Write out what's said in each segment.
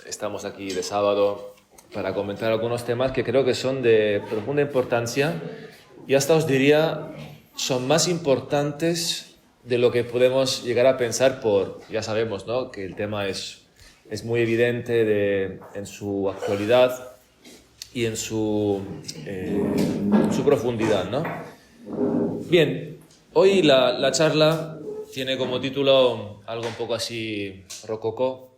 estamos aquí de sábado para comentar algunos temas que creo que son de profunda importancia y hasta os diría son más importantes de lo que podemos llegar a pensar ya sabemos, ¿no?, que el tema es muy evidente en su actualidad y en su profundidad, ¿no? Bien, hoy la charla tiene como título algo un poco así rococó,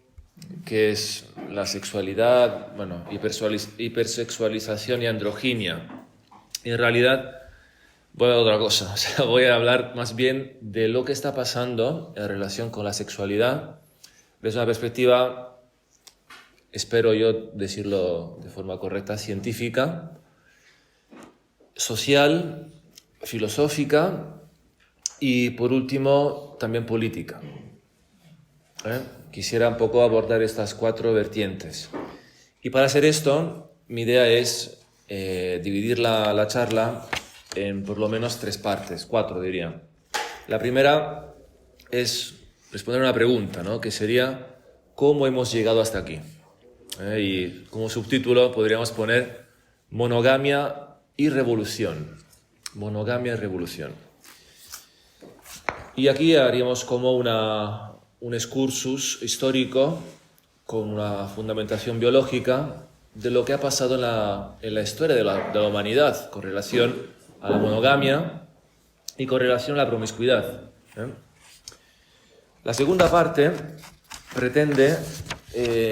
que es la sexualidad, bueno, hipersexualización y androginia. Y en realidad voy a otra cosa, o sea, voy a hablar más bien de lo que está pasando en relación con la sexualidad desde una perspectiva, espero yo decirlo de forma correcta, científica, social, filosófica y, por último, también política. Quisiera un poco abordar estas 4 vertientes. Y para hacer esto, mi idea es dividir la charla en por lo menos 3 partes, 4 diría. La primera es responder una pregunta, ¿no?, que sería ¿cómo hemos llegado hasta aquí? Y como subtítulo podríamos poner monogamia y revolución. Monogamia y revolución. Y aquí haríamos como un excursus histórico con una fundamentación biológica de lo que ha pasado en la historia de la humanidad con relación a la monogamia y con relación a la promiscuidad. La segunda parte pretende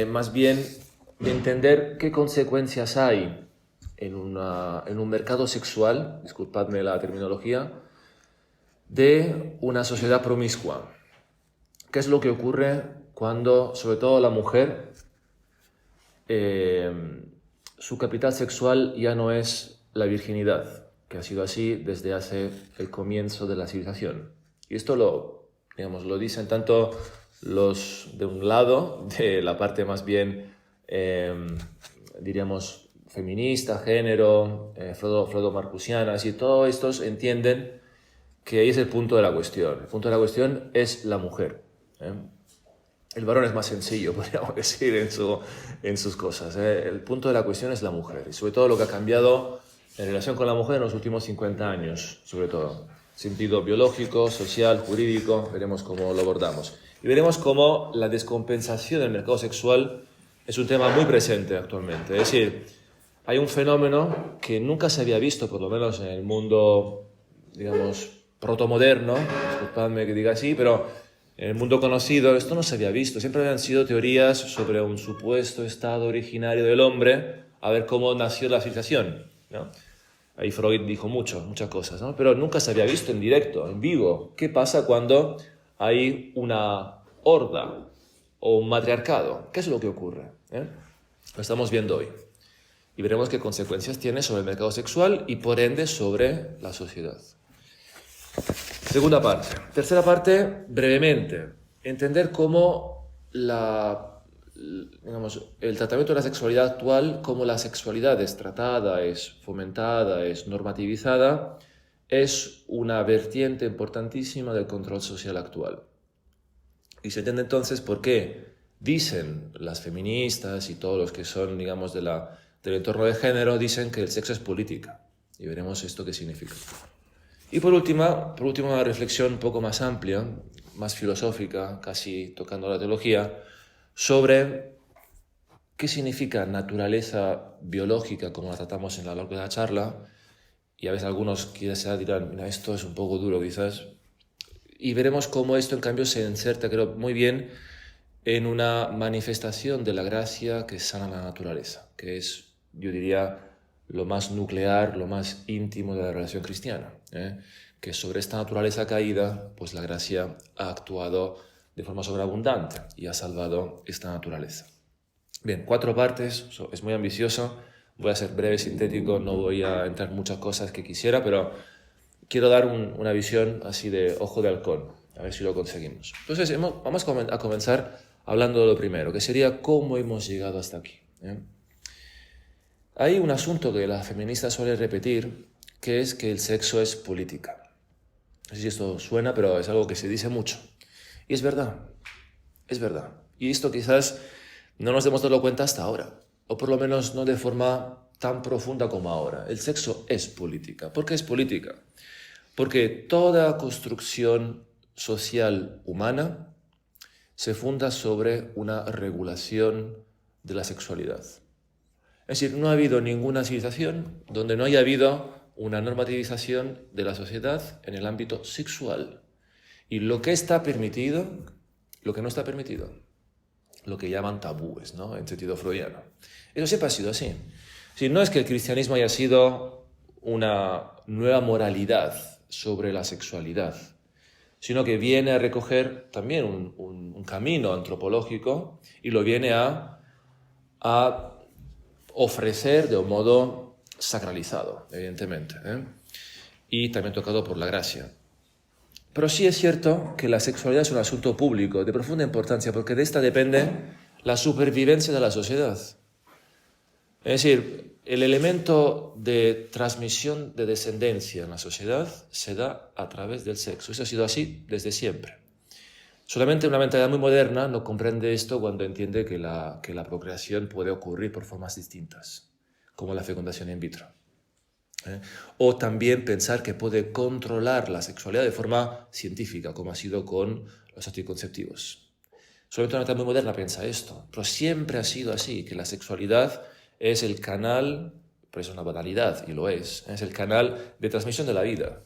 más bien entender qué consecuencias hay en un mercado sexual, disculpadme la terminología, de una sociedad promiscua. ¿Qué es lo que ocurre cuando, sobre todo la mujer, su capital sexual ya no es la virginidad, que ha sido así desde hace el comienzo de la civilización? Y esto lo dicen tanto los de un lado, de la parte más bien, diríamos, feminista, género, freudo-marcusiana, y todos estos entienden que ahí es el punto de la cuestión. El punto de la cuestión es la mujer. El varón es más sencillo, podríamos decir, en sus cosas. El punto de la cuestión es la mujer, y sobre todo lo que ha cambiado en relación con la mujer en los últimos 50 años, sobre todo. Sentido biológico, social, jurídico, veremos cómo lo abordamos. Y veremos cómo la descompensación del mercado sexual es un tema muy presente actualmente. Es decir, hay un fenómeno que nunca se había visto, por lo menos en el mundo, digamos, protomoderno, disculpadme que diga así, pero en el mundo conocido esto no se había visto. Siempre habían sido teorías sobre un supuesto estado originario del hombre, a ver cómo nació la civilización, ¿no? Ahí Freud dijo muchas cosas, ¿no? Pero nunca se había visto en directo, en vivo. ¿Qué pasa cuando hay una horda o un matriarcado? ¿Qué es lo que ocurre? Lo estamos viendo hoy. Y veremos qué consecuencias tiene sobre el mercado sexual y, por ende, sobre la sociedad. Segunda parte. Tercera parte, brevemente. Entender cómo el tratamiento de la sexualidad actual, cómo la sexualidad es tratada, es fomentada, es normativizada, es una vertiente importantísima del control social actual. Y se entiende entonces por qué dicen las feministas y todos los que son, digamos, del entorno de género, dicen que el sexo es política. Y veremos esto qué significa. Y por último, una reflexión un poco más amplia, más filosófica, casi tocando la teología, sobre qué significa naturaleza biológica, como la tratamos en la larga de la charla. Y a veces algunos quizás dirán, mira, esto es un poco duro quizás. Y veremos cómo esto en cambio se inserta, creo, muy bien en una manifestación de la gracia que sana la naturaleza, que es, yo diría, lo más nuclear, lo más íntimo de la relación cristiana, que sobre esta naturaleza caída, pues la gracia ha actuado de forma sobreabundante y ha salvado esta naturaleza. Bien, 4 partes, es muy ambicioso, voy a ser breve, sintético, no voy a entrar en muchas cosas que quisiera, pero quiero dar una visión así de ojo de halcón, a ver si lo conseguimos. Entonces, vamos a comenzar hablando de lo primero, que sería cómo hemos llegado hasta aquí. Hay un asunto que la feminista suele repetir, que es que el sexo es política. No sé si esto suena, pero es algo que se dice mucho. Y es verdad. Y esto quizás No nos hemos dado cuenta hasta ahora, o por lo menos no de forma tan profunda como ahora. El sexo es política. ¿Por qué es política? Porque toda construcción social humana se funda sobre una regulación de la sexualidad. Es decir, no ha habido ninguna civilización donde no haya habido una normativización de la sociedad en el ámbito sexual. Y lo que está permitido, lo que no está permitido, lo que llaman tabúes, ¿no? En sentido freudiano. Eso siempre ha sido así. Si no es que el cristianismo haya sido una nueva moralidad sobre la sexualidad, sino que viene a recoger también un camino antropológico y lo viene a ofrecer de un modo sacralizado, evidentemente, y también tocado por la gracia. Pero sí es cierto que la sexualidad es un asunto público de profunda importancia porque de esta depende la supervivencia de la sociedad. Es decir, el elemento de transmisión de descendencia en la sociedad se da a través del sexo. Eso ha sido así desde siempre. Solamente una mentalidad muy moderna no comprende esto cuando entiende que la procreación puede ocurrir por formas distintas, como la fecundación in vitro. O también pensar que puede controlar la sexualidad de forma científica, como ha sido con los anticonceptivos. Solamente una mentalidad muy moderna piensa esto, pero siempre ha sido así, que la sexualidad es el canal, por eso es una banalidad, y lo es el canal de transmisión de la vida.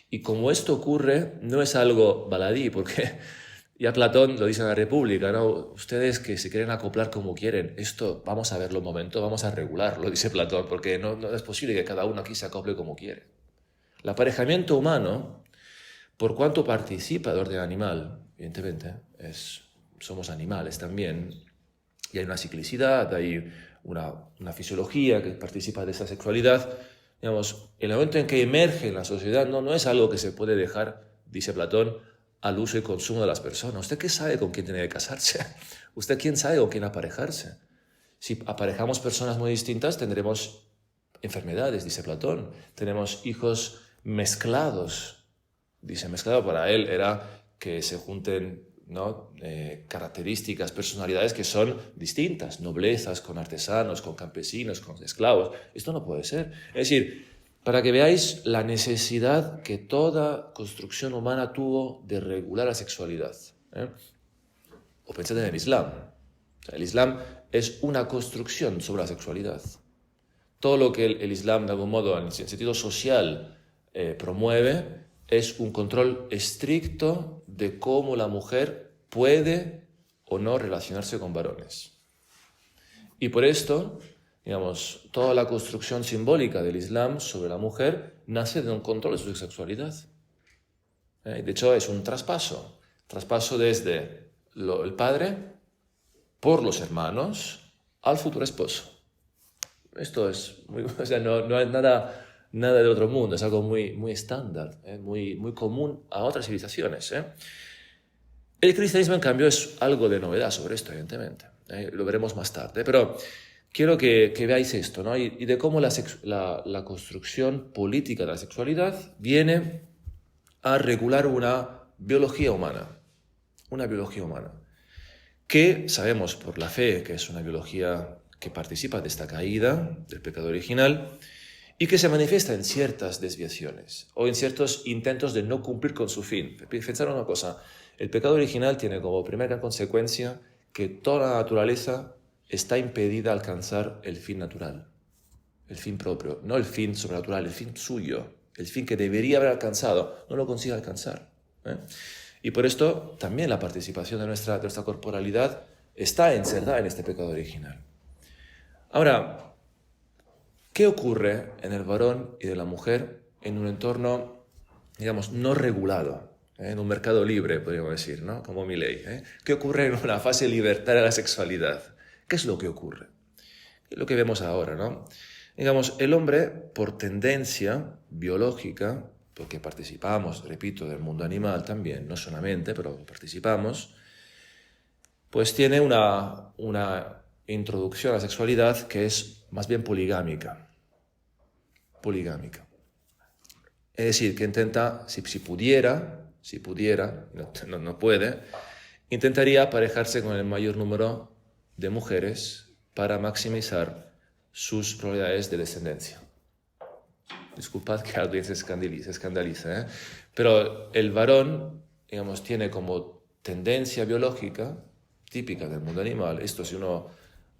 Y como esto ocurre, no es algo baladí, porque ya Platón lo dice en la República, ¿no? Ustedes que se quieren acoplar como quieren, esto vamos a verlo un momento, vamos a regularlo, dice Platón, porque no es posible que cada uno aquí se acople como quiere. El aparejamiento humano, por cuanto participa del orden animal, evidentemente, somos animales también, y hay una ciclicidad, hay una fisiología que participa de esa sexualidad. Digamos, el momento en que emerge en la sociedad no es algo que se puede dejar, dice Platón, al uso y consumo de las personas. ¿Usted qué sabe con quién tiene que casarse? ¿Usted quién sabe con quién aparejarse? Si aparejamos personas muy distintas tendremos enfermedades, dice Platón. Tenemos hijos mezclados. Dice mezclado, para él era que se junten, ¿no? Características, personalidades que son distintas, noblezas con artesanos, con campesinos, con esclavos. Esto no puede ser. Es decir, para que veáis la necesidad que toda construcción humana tuvo de regular la sexualidad. O pensad en el Islam. El Islam es una construcción sobre la sexualidad. Todo lo que el Islam, de algún modo, en sentido social, promueve es un control estricto de cómo la mujer puede o no relacionarse con varones. Y por esto, digamos, toda la construcción simbólica del Islam sobre la mujer nace de un control de su sexualidad. De hecho, es un traspaso desde el padre por los hermanos al futuro esposo. Esto es muy, o sea, no es nada de otro mundo, es algo muy estándar, muy común a otras civilizaciones. El cristianismo, en cambio, es algo de novedad sobre esto, evidentemente. Lo veremos más tarde, pero quiero que veáis esto, ¿no? Y de cómo la construcción política de la sexualidad viene a regular una biología humana, que sabemos por la fe que es una biología que participa de esta caída del pecado original y que se manifiesta en ciertas desviaciones o en ciertos intentos de no cumplir con su fin. Pensar una cosa, el pecado original tiene como primera consecuencia que toda la naturaleza está impedida de alcanzar el fin natural, el fin propio, no el fin sobrenatural, el fin suyo, el fin que debería haber alcanzado, no lo consigue alcanzar. Y por esto también la participación de nuestra corporalidad está encerrada en este pecado original. Ahora, ¿qué ocurre en el varón y de la mujer en un entorno, digamos, no regulado? En un mercado libre, podríamos decir, ¿no? Como Milei. ¿Qué ocurre en una fase libertaria de la sexualidad? ¿Qué es lo que ocurre? Es lo que vemos ahora, ¿no? Digamos, el hombre, por tendencia biológica, porque participamos, repito, del mundo animal también, no solamente, pero participamos, pues tiene una introducción a la sexualidad que es más bien poligámica. Es decir, que intenta, si pudiera, no puede, intentaría aparejarse con el mayor número de mujeres para maximizar sus probabilidades de descendencia. Disculpad que alguien se escandaliza, ¿eh? Pero el varón, digamos, tiene como tendencia biológica típica del mundo animal. Esto, si uno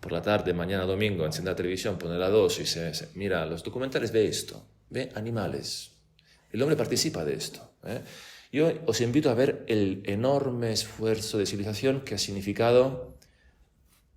por la tarde, mañana domingo, enciende la televisión, pone la 2 y se mira los documentales, ve esto, ve animales. El hombre participa de esto, ¿eh? Yo os invito a ver el enorme esfuerzo de civilización que ha significado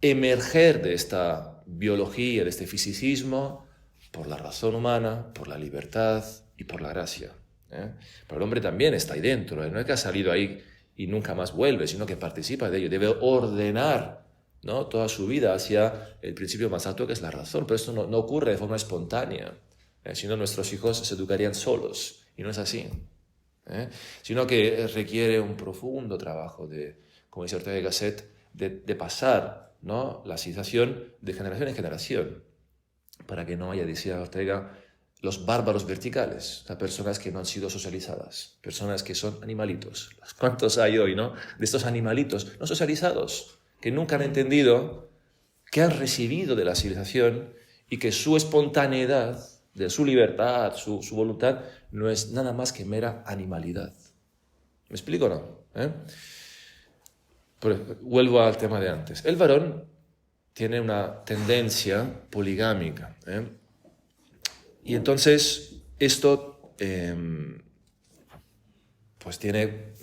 emerger de esta biología, de este fisicismo, por la razón humana, por la libertad y por la gracia, ¿eh? Pero el hombre también está ahí dentro, ¿eh? No es que ha salido ahí y nunca más vuelve, sino que participa de ello, debe ordenar, ¿no?, toda su vida hacia el principio más alto, que es la razón. Pero esto no ocurre de forma espontánea, si no nuestros hijos se educarían solos, y no es así, sino que requiere un profundo trabajo como dice Ortega y Gasset, de pasar, ¿no?, la civilización de generación en generación, para que no haya, decía Ortega, los bárbaros verticales, o sea, personas que no han sido socializadas, personas que son animalitos. ¿Cuántos hay hoy, no?, de estos animalitos no socializados, que nunca han entendido, que han recibido de la civilización y que su espontaneidad, de su libertad, su voluntad, no es nada más que mera animalidad. ¿Me explico o no? Vuelvo al tema de antes. El varón tiene una tendencia poligámica, y entonces esto pues tiene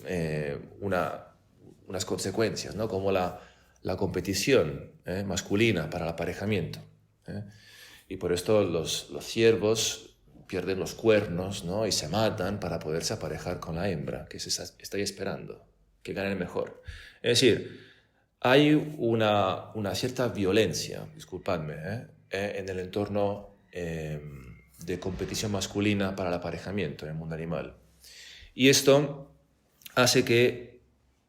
unas consecuencias, ¿no?, como la competición masculina para el aparejamiento, y por esto los ciervos pierden los cuernos, ¿no?, y se matan para poderse aparejar con la hembra, que está ahí esperando que gane el mejor. Es decir, hay una cierta violencia, disculpadme, en el entorno de competición masculina para el aparejamiento en el mundo animal. Y esto hace que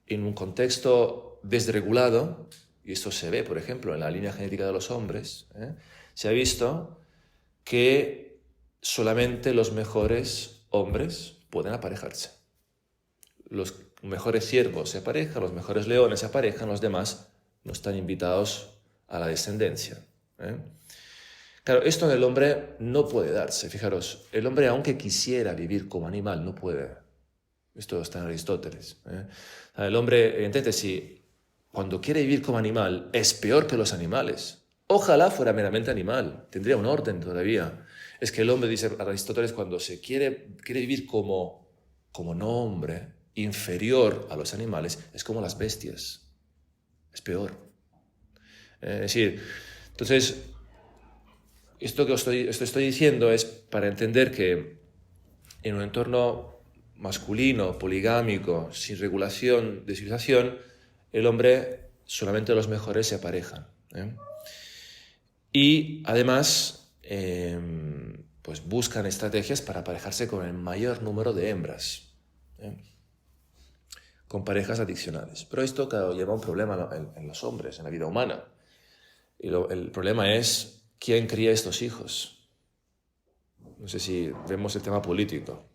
en un contexto desregulado, y esto se ve, por ejemplo, en la línea genética de los hombres, se ha visto que solamente los mejores hombres pueden aparejarse. Los mejores ciervos se aparejan, los mejores leones se aparejan, los demás no están invitados a la descendencia, Claro, esto en el hombre no puede darse. Fijaros, el hombre, aunque quisiera vivir como animal, no puede. Esto está en Aristóteles, El hombre, evidentemente, si cuando quiere vivir como animal, es peor que los animales. Ojalá fuera meramente animal, tendría un orden todavía. Es que el hombre, dice Aristóteles, cuando se quiere vivir como no hombre, inferior a los animales, es como las bestias. Es peor. Es decir, entonces, esto que estoy diciendo es para entender que en un entorno masculino, poligámico, sin regulación de civilización, el hombre, solamente los mejores se aparejan, Y además, pues buscan estrategias para aparejarse con el mayor número de hembras, con parejas adicionales. Pero esto, claro, lleva un problema en los hombres, en la vida humana. Y el problema es, ¿quién cría estos hijos? No sé si vemos el tema político,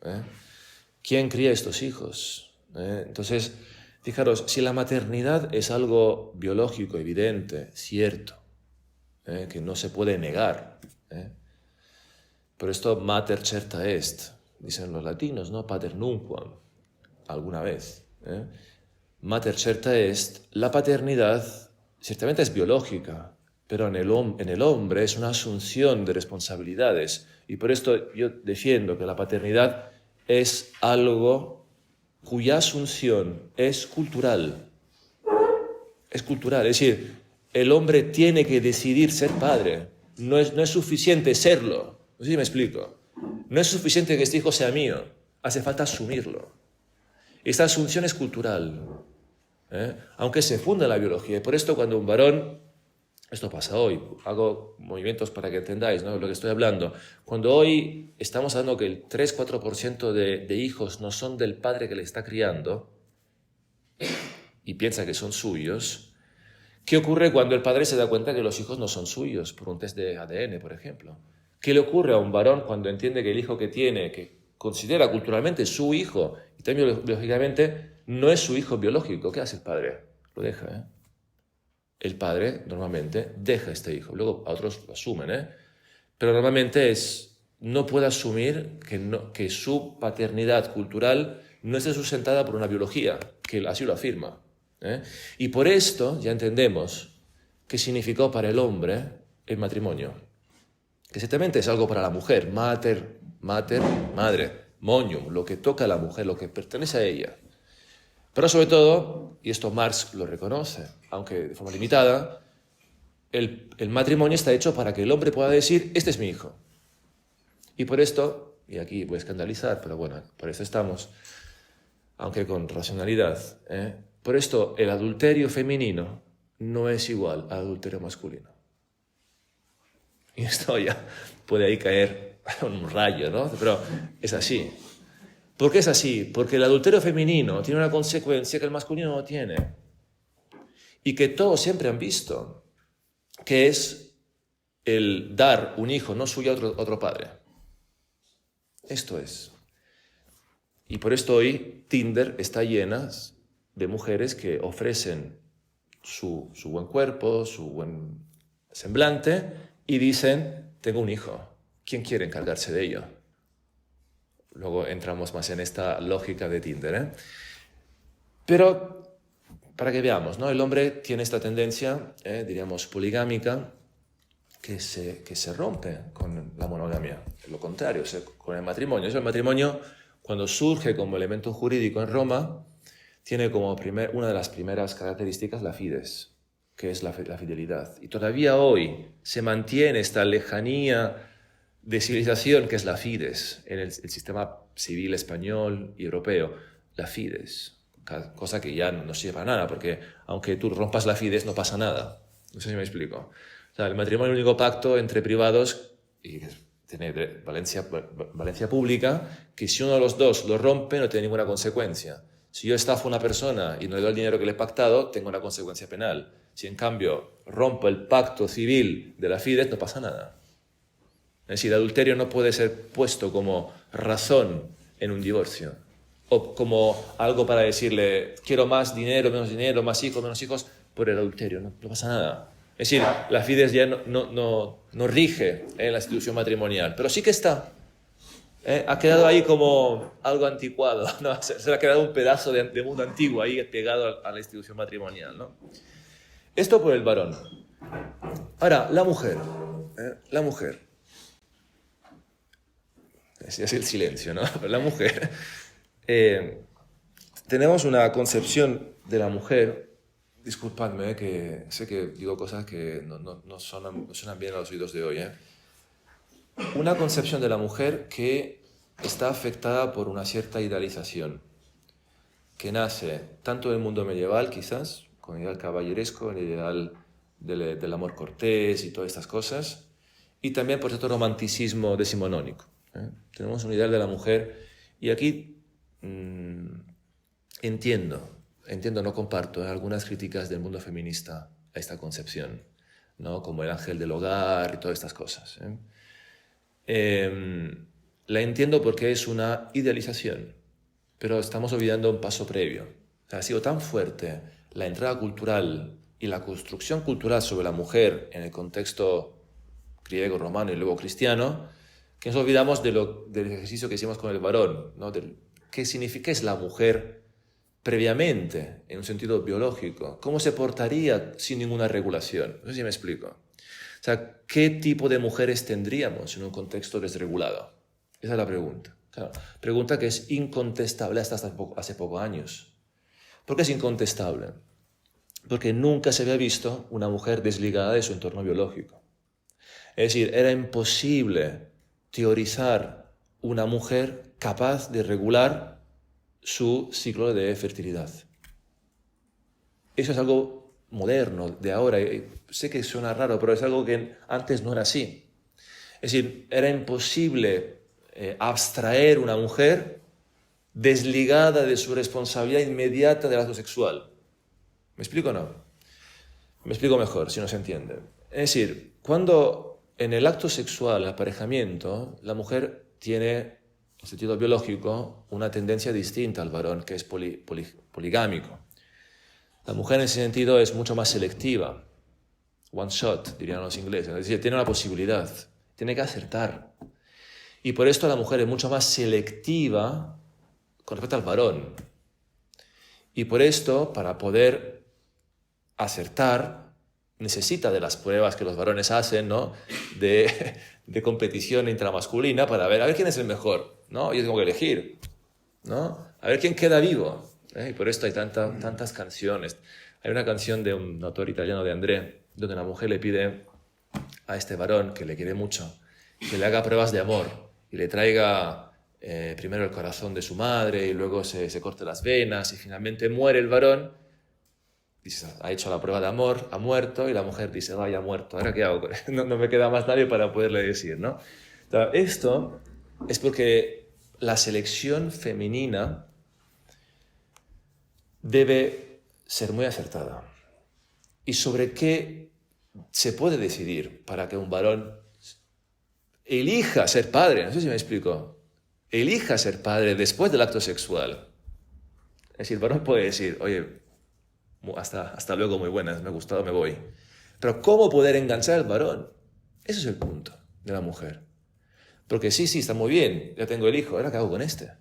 ¿Quién cría estos hijos? Entonces, fijaros, si la maternidad es algo biológico, evidente, cierto, que no se puede negar, pero esto mater certa est, dicen los latinos, ¿no? Pater nunquam, alguna vez. Mater certa est, la paternidad ciertamente es biológica, pero en el hombre es una asunción de responsabilidades. Y por esto yo defiendo que la paternidad es algo cuya asunción es cultural. Es cultural, es decir, el hombre tiene que decidir ser padre. No es suficiente serlo. No sé si me explico. No es suficiente que este hijo sea mío. Hace falta asumirlo. Esta asunción es cultural, aunque se funda en la biología. Y por esto cuando un varón, esto pasa hoy, hago movimientos para que entendáis, ¿no?, lo que estoy hablando. Cuando hoy estamos hablando que el 3-4% de hijos no son del padre que le está criando y piensa que son suyos, ¿qué ocurre cuando el padre se da cuenta que los hijos no son suyos por un test de ADN, por ejemplo? ¿Qué le ocurre a un varón cuando entiende que el hijo que tiene, que considera culturalmente su hijo y también biológicamente, no es su hijo biológico? ¿Qué hace el padre? Lo deja, el padre normalmente deja a este hijo. Luego a otros lo asumen, pero normalmente no puede asumir que su paternidad cultural no esté sustentada por una biología, que así lo afirma. Y por esto ya entendemos qué significó para el hombre el matrimonio. Que ciertamente es algo para la mujer, mater, madre, monium, lo que toca a la mujer, lo que pertenece a ella. Pero sobre todo, y esto Marx lo reconoce, aunque de forma limitada, el matrimonio está hecho para que el hombre pueda decir, este es mi hijo. Y por esto, y aquí voy a escandalizar, pero bueno, por eso estamos, aunque con racionalidad, por esto el adulterio femenino no es igual al adulterio masculino. Y esto ya puede ahí caer un rayo, ¿no? Pero es así. ¿Por qué es así? Porque el adulterio femenino tiene una consecuencia que el masculino no tiene. Y que todos siempre han visto, que es el dar un hijo no suyo a otro padre. Esto es. Y por esto hoy Tinder está llena de mujeres que ofrecen su buen cuerpo, su buen semblante y dicen, tengo un hijo, ¿quién quiere encargarse de ello? Luego entramos más en esta lógica de Tinder. Pero para que veamos, ¿no? El hombre tiene esta tendencia, diríamos, poligámica, que se rompe con la monogamia. Lo contrario, con el matrimonio. El matrimonio, cuando surge como elemento jurídico en Roma, tiene como una de las primeras características la fides, que es la fidelidad. Y todavía hoy se mantiene esta lejanía de civilización que es la fides en el sistema civil español y europeo. La fides, cosa que ya no sirve para nada, porque aunque tú rompas la fides no pasa nada. No sé si me explico. O sea, el matrimonio es el único pacto entre privados y tiene valencia pública, que si uno de los dos lo rompe no tiene ninguna consecuencia. Si yo estafo a una persona y no le doy el dinero que le he pactado, tengo una consecuencia penal. Si en cambio rompo el pacto civil de la fides, no pasa nada. Es decir, el adulterio no puede ser puesto como razón en un divorcio o como algo para decirle quiero más dinero, más hijos, menos hijos por el adulterio. No pasa nada. Es decir, la fides ya no rige en la institución matrimonial, pero sí que está. Ha quedado ahí como algo anticuado, ¿no? Se le ha quedado un pedazo de mundo antiguo ahí pegado a la institución matrimonial, ¿no? Esto por el varón. Ahora, la mujer. La mujer. Es el silencio, ¿no? La mujer. Tenemos una concepción de la mujer. Disculpadme, que sé que digo cosas que no suenan bien a los oídos de hoy. Una concepción de la mujer que está afectada por una cierta idealización, que nace tanto del mundo medieval, quizás, con el ideal caballeresco, el ideal del amor cortés y todas estas cosas, y también por cierto romanticismo decimonónico. Tenemos un ideal de la mujer, y aquí entiendo, no comparto algunas críticas del mundo feminista a esta concepción, ¿no? Como el ángel del hogar y todas estas cosas. La entiendo porque es una idealización, pero estamos olvidando un paso previo. O sea, ha sido tan fuerte la entrada cultural y la construcción cultural sobre la mujer en el contexto griego, romano y luego cristiano, que nos olvidamos del ejercicio que hicimos con el varón, ¿no? ¿Qué significa es la mujer previamente, en un sentido biológico? ¿Cómo se portaría sin ninguna regulación? No sé si me explico. O sea, ¿qué tipo de mujeres tendríamos en un contexto desregulado? Esa es la pregunta. Claro, pregunta que es incontestable hasta hace pocos años. ¿Por qué es incontestable? Porque nunca se había visto una mujer desligada de su entorno biológico. Es decir, era imposible teorizar una mujer capaz de regular su ciclo de fertilidad. Eso es algo moderno, de ahora. Sé que suena raro, pero es algo que antes no era así. Es decir, era imposible abstraer una mujer desligada de su responsabilidad inmediata del acto sexual. ¿Me explico o no? Me explico mejor, si no se entiende. Es decir, cuando en el acto sexual, el aparejamiento, la mujer tiene, en sentido biológico, una tendencia distinta al varón, que es poligámico. La mujer en ese sentido es mucho más selectiva. one shot, dirían los ingleses. Es decir, tiene una posibilidad, tiene que acertar. Y por esto la mujer es mucho más selectiva con respecto al varón. Y por esto, para poder acertar, necesita de las pruebas que los varones hacen, ¿no? de competición intramasculina para ver, a ver quién es el mejor, ¿no? Yo tengo que elegir, ¿no? A ver quién queda vivo. Y por esto hay tantas canciones. Hay una canción de un autor italiano, de André, donde una mujer le pide a este varón, que le quiere mucho, que le haga pruebas de amor y le traiga primero el corazón de su madre y luego se corte las venas y finalmente muere el varón. Dice, ha hecho la prueba de amor, ha muerto, y la mujer dice, vaya, ha muerto, ¿ahora qué hago? No me queda más nadie para poderle decir, ¿no? Esto es porque la selección femenina debe ser muy acertada. ¿Y sobre qué se puede decidir para que un varón elija ser padre? No sé si me explico. Elija ser padre después del acto sexual. Es decir, el varón puede decir, oye, hasta luego, muy buenas, me ha gustado, me voy. Pero ¿cómo poder enganchar al varón? Ese es el punto de la mujer. Porque sí, está muy bien, ya tengo el hijo, ¿ahora qué hago con este?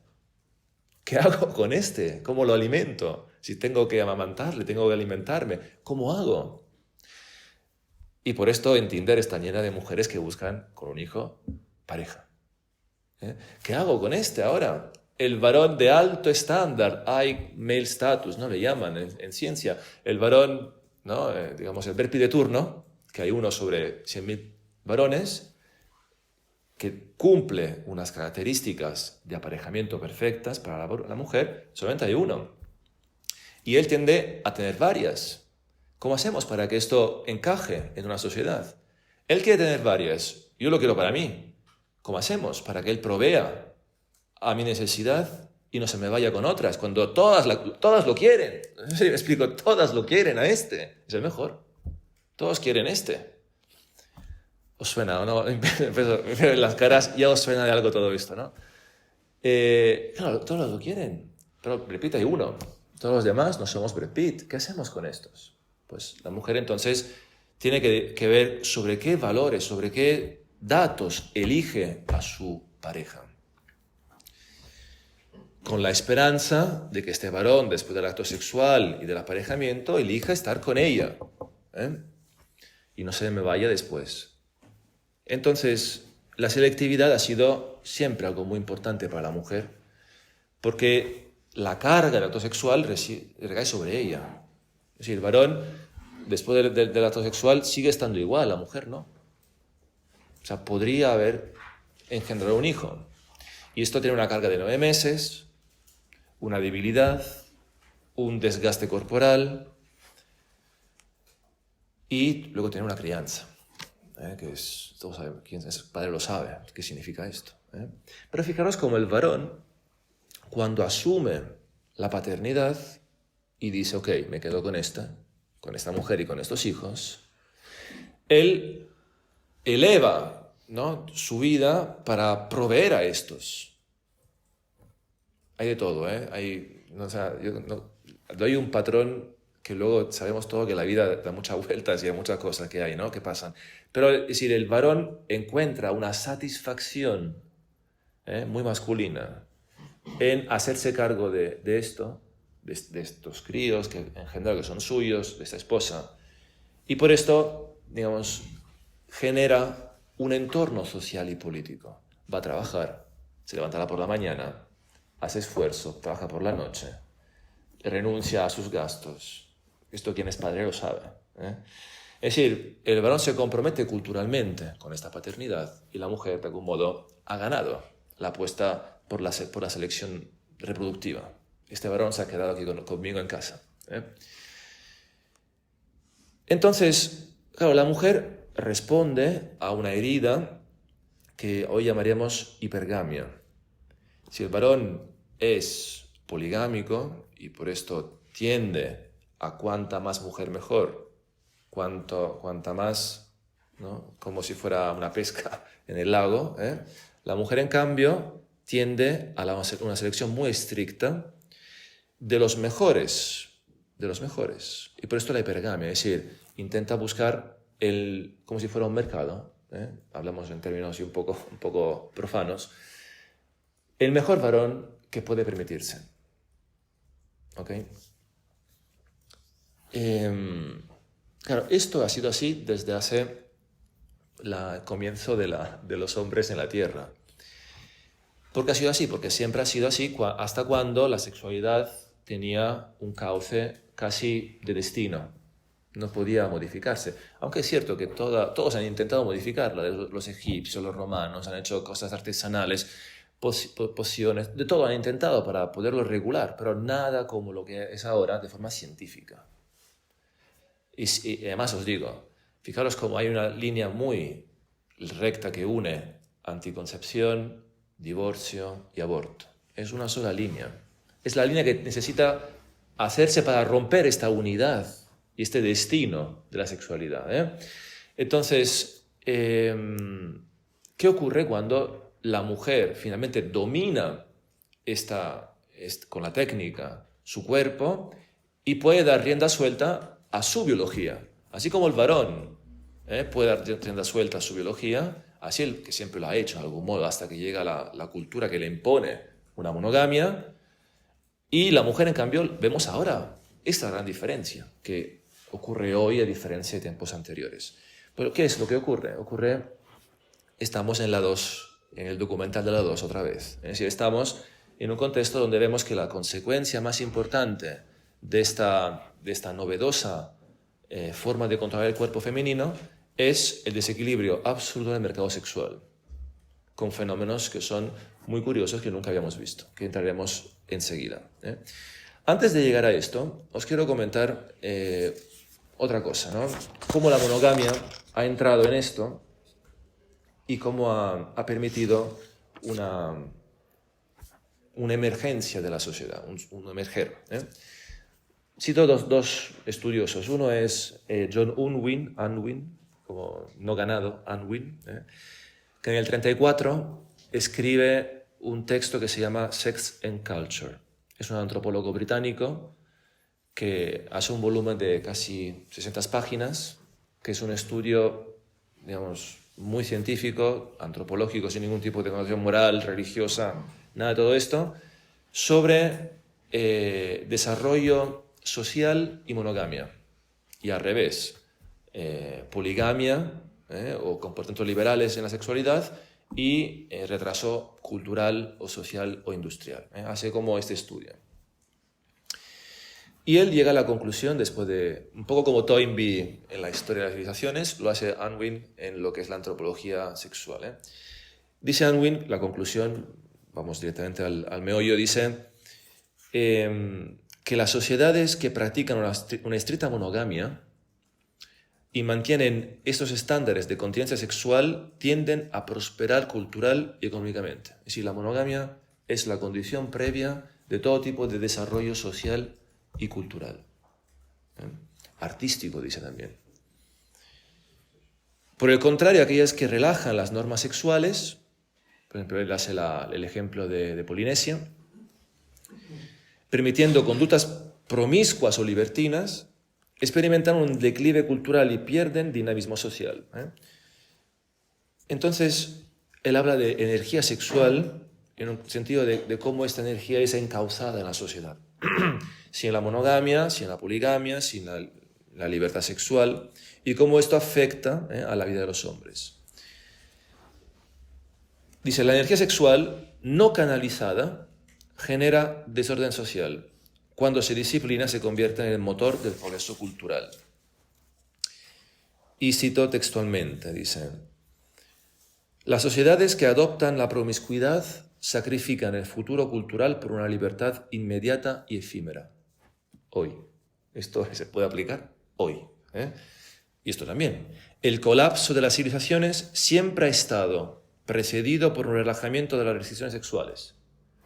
¿Qué hago con este? ¿Cómo lo alimento? Si tengo que amamantarle, tengo que alimentarme, ¿cómo hago? Y por esto en Tinder está llena de mujeres que buscan con un hijo pareja. ¿Qué hago con este ahora? El varón de alto estándar, high male status, ¿no? Le llaman en ciencia. El varón, ¿no? Digamos, el Verpi de turno, que hay uno sobre 100.000 varones, que cumple unas características de aparejamiento perfectas para la mujer, solamente hay uno. Y él tiende a tener varias. ¿Cómo hacemos para que esto encaje en una sociedad? Él quiere tener varias, yo lo quiero para mí. ¿Cómo hacemos para que él provea a mi necesidad y no se me vaya con otras, cuando todas lo quieren? No sé si me explico, todas lo quieren a este, es el mejor. Todos quieren este. ¿Os suena o no? En las caras ya os suena de algo todo esto, ¿no? Claro, todos lo quieren, pero Brad Pitt hay uno. Todos los demás no somos Brad Pitt. ¿Qué hacemos con estos? Pues la mujer entonces tiene que ver sobre qué valores, sobre qué datos elige a su pareja, con la esperanza de que este varón, después del acto sexual y del aparejamiento, elija estar con ella, y no se me vaya después. Entonces, la selectividad ha sido siempre algo muy importante para la mujer, porque la carga del acto sexual recae sobre ella. Es decir, el varón, después del acto sexual, sigue estando igual, la mujer no. O sea, podría haber engendrado un hijo. Y esto tiene una carga de 9 meses, una debilidad, un desgaste corporal y luego tiene una crianza. Que es, todos sabemos, quien es padre lo sabe, qué significa esto. Pero fijaros cómo el varón, cuando asume la paternidad y dice, ok, me quedo con esta mujer y con estos hijos, él eleva, ¿no?, su vida para proveer a estos. Hay de todo, doy un patrón que luego sabemos todo que la vida da muchas vueltas y hay muchas cosas que hay, ¿no?, que pasan. Pero es decir, el varón encuentra una satisfacción muy masculina en hacerse cargo de esto, de estos críos que en general que son suyos, de esta esposa. Y por esto, digamos, genera un entorno social y político. Va a trabajar, se levantará por la mañana, hace esfuerzo, trabaja por la noche, renuncia a sus gastos. Esto quien es padre lo sabe. Es decir, el varón se compromete culturalmente con esta paternidad y la mujer, de algún modo, ha ganado la apuesta por la selección reproductiva. Este varón se ha quedado aquí conmigo en casa. Entonces, claro, la mujer responde a una herida que hoy llamaríamos hipergamia. Si el varón es poligámico y por esto tiende a cuanta más mujer mejor, cuanta más, ¿no?, como si fuera una pesca en el lago, la mujer en cambio tiende a una selección muy estricta de los mejores. Y por esto la hipergamia, es decir, intenta buscar como si fuera un mercado, hablamos en términos un poco profanos, el mejor varón que puede permitirse. ¿Ok? Claro, esto ha sido así desde hace el comienzo de los hombres en la Tierra. ¿Por qué ha sido así? Porque siempre ha sido así hasta cuando la sexualidad tenía un cauce casi de destino. No podía modificarse. Aunque es cierto que todos han intentado modificarla. Los egipcios, los romanos han hecho cosas artesanales, pociones, de todo han intentado para poderlo regular, pero nada como lo que es ahora de forma científica. Y además os digo, fijaros cómo hay una línea muy recta que une anticoncepción, divorcio y aborto. Es una sola línea. Es la línea que necesita hacerse para romper esta unidad y este destino de la sexualidad. Entonces, ¿qué ocurre cuando la mujer finalmente domina con la técnica su cuerpo y puede dar rienda suelta a su biología? Así como el varón puede dar rienda suelta a su biología, así el que siempre lo ha hecho de algún modo hasta que llega la cultura que le impone una monogamia, y la mujer en cambio vemos ahora esta gran diferencia que ocurre hoy a diferencia de tiempos anteriores. Pero ¿qué es lo que ocurre? Estamos en la 2, en el documental de la 2 otra vez. Es decir, estamos en un contexto donde vemos que la consecuencia más importante de esta novedosa forma de controlar el cuerpo femenino es el desequilibrio absoluto del mercado sexual, con fenómenos que son muy curiosos que nunca habíamos visto, que entraremos enseguida. Antes de llegar a esto, os quiero comentar otra cosa, ¿no? Cómo la monogamia ha entrado en esto y cómo ha permitido una emergencia de la sociedad, un emerger. Cito dos estudiosos. Uno es John Unwin, como no ganado, Unwin, que en el 1934 escribe un texto que se llama Sex and Culture. Es un antropólogo británico que hace un volumen de casi 600 páginas, que es un estudio, digamos, muy científico, antropológico, sin ningún tipo de connotación moral, religiosa, nada de todo esto, sobre desarrollo social y monogamia. Y al revés, poligamia o comportamientos liberales en la sexualidad y retraso cultural o social o industrial. Hace como este estudio. Y él llega a la conclusión, después de, un poco como Toynbee en la historia de las civilizaciones, lo hace Unwin en lo que es la antropología sexual. Dice Unwin, la conclusión, vamos directamente al meollo, dice que las sociedades que practican una estricta monogamia y mantienen estos estándares de continencia sexual tienden a prosperar cultural y económicamente. Es decir, la monogamia es la condición previa de todo tipo de desarrollo social y cultural. Artístico, dice también. Por el contrario, aquellas que relajan las normas sexuales, por ejemplo, él hace el ejemplo de Polinesia, permitiendo conductas promiscuas o libertinas, experimentan un declive cultural y pierden dinamismo social. Entonces, él habla de energía sexual en un sentido de cómo esta energía es encauzada en la sociedad. Sin la monogamia, sin la poligamia, sin la libertad sexual, y cómo esto afecta a la vida de los hombres. Dice, la energía sexual no canalizada genera desorden social. Cuando se disciplina se convierte en el motor del progreso cultural. Y cito textualmente, dice, las sociedades que adoptan la promiscuidad sacrifican el futuro cultural por una libertad inmediata y efímera. Hoy. Esto se puede aplicar hoy. Y esto también. El colapso de las civilizaciones siempre ha estado precedido por un relajamiento de las restricciones sexuales.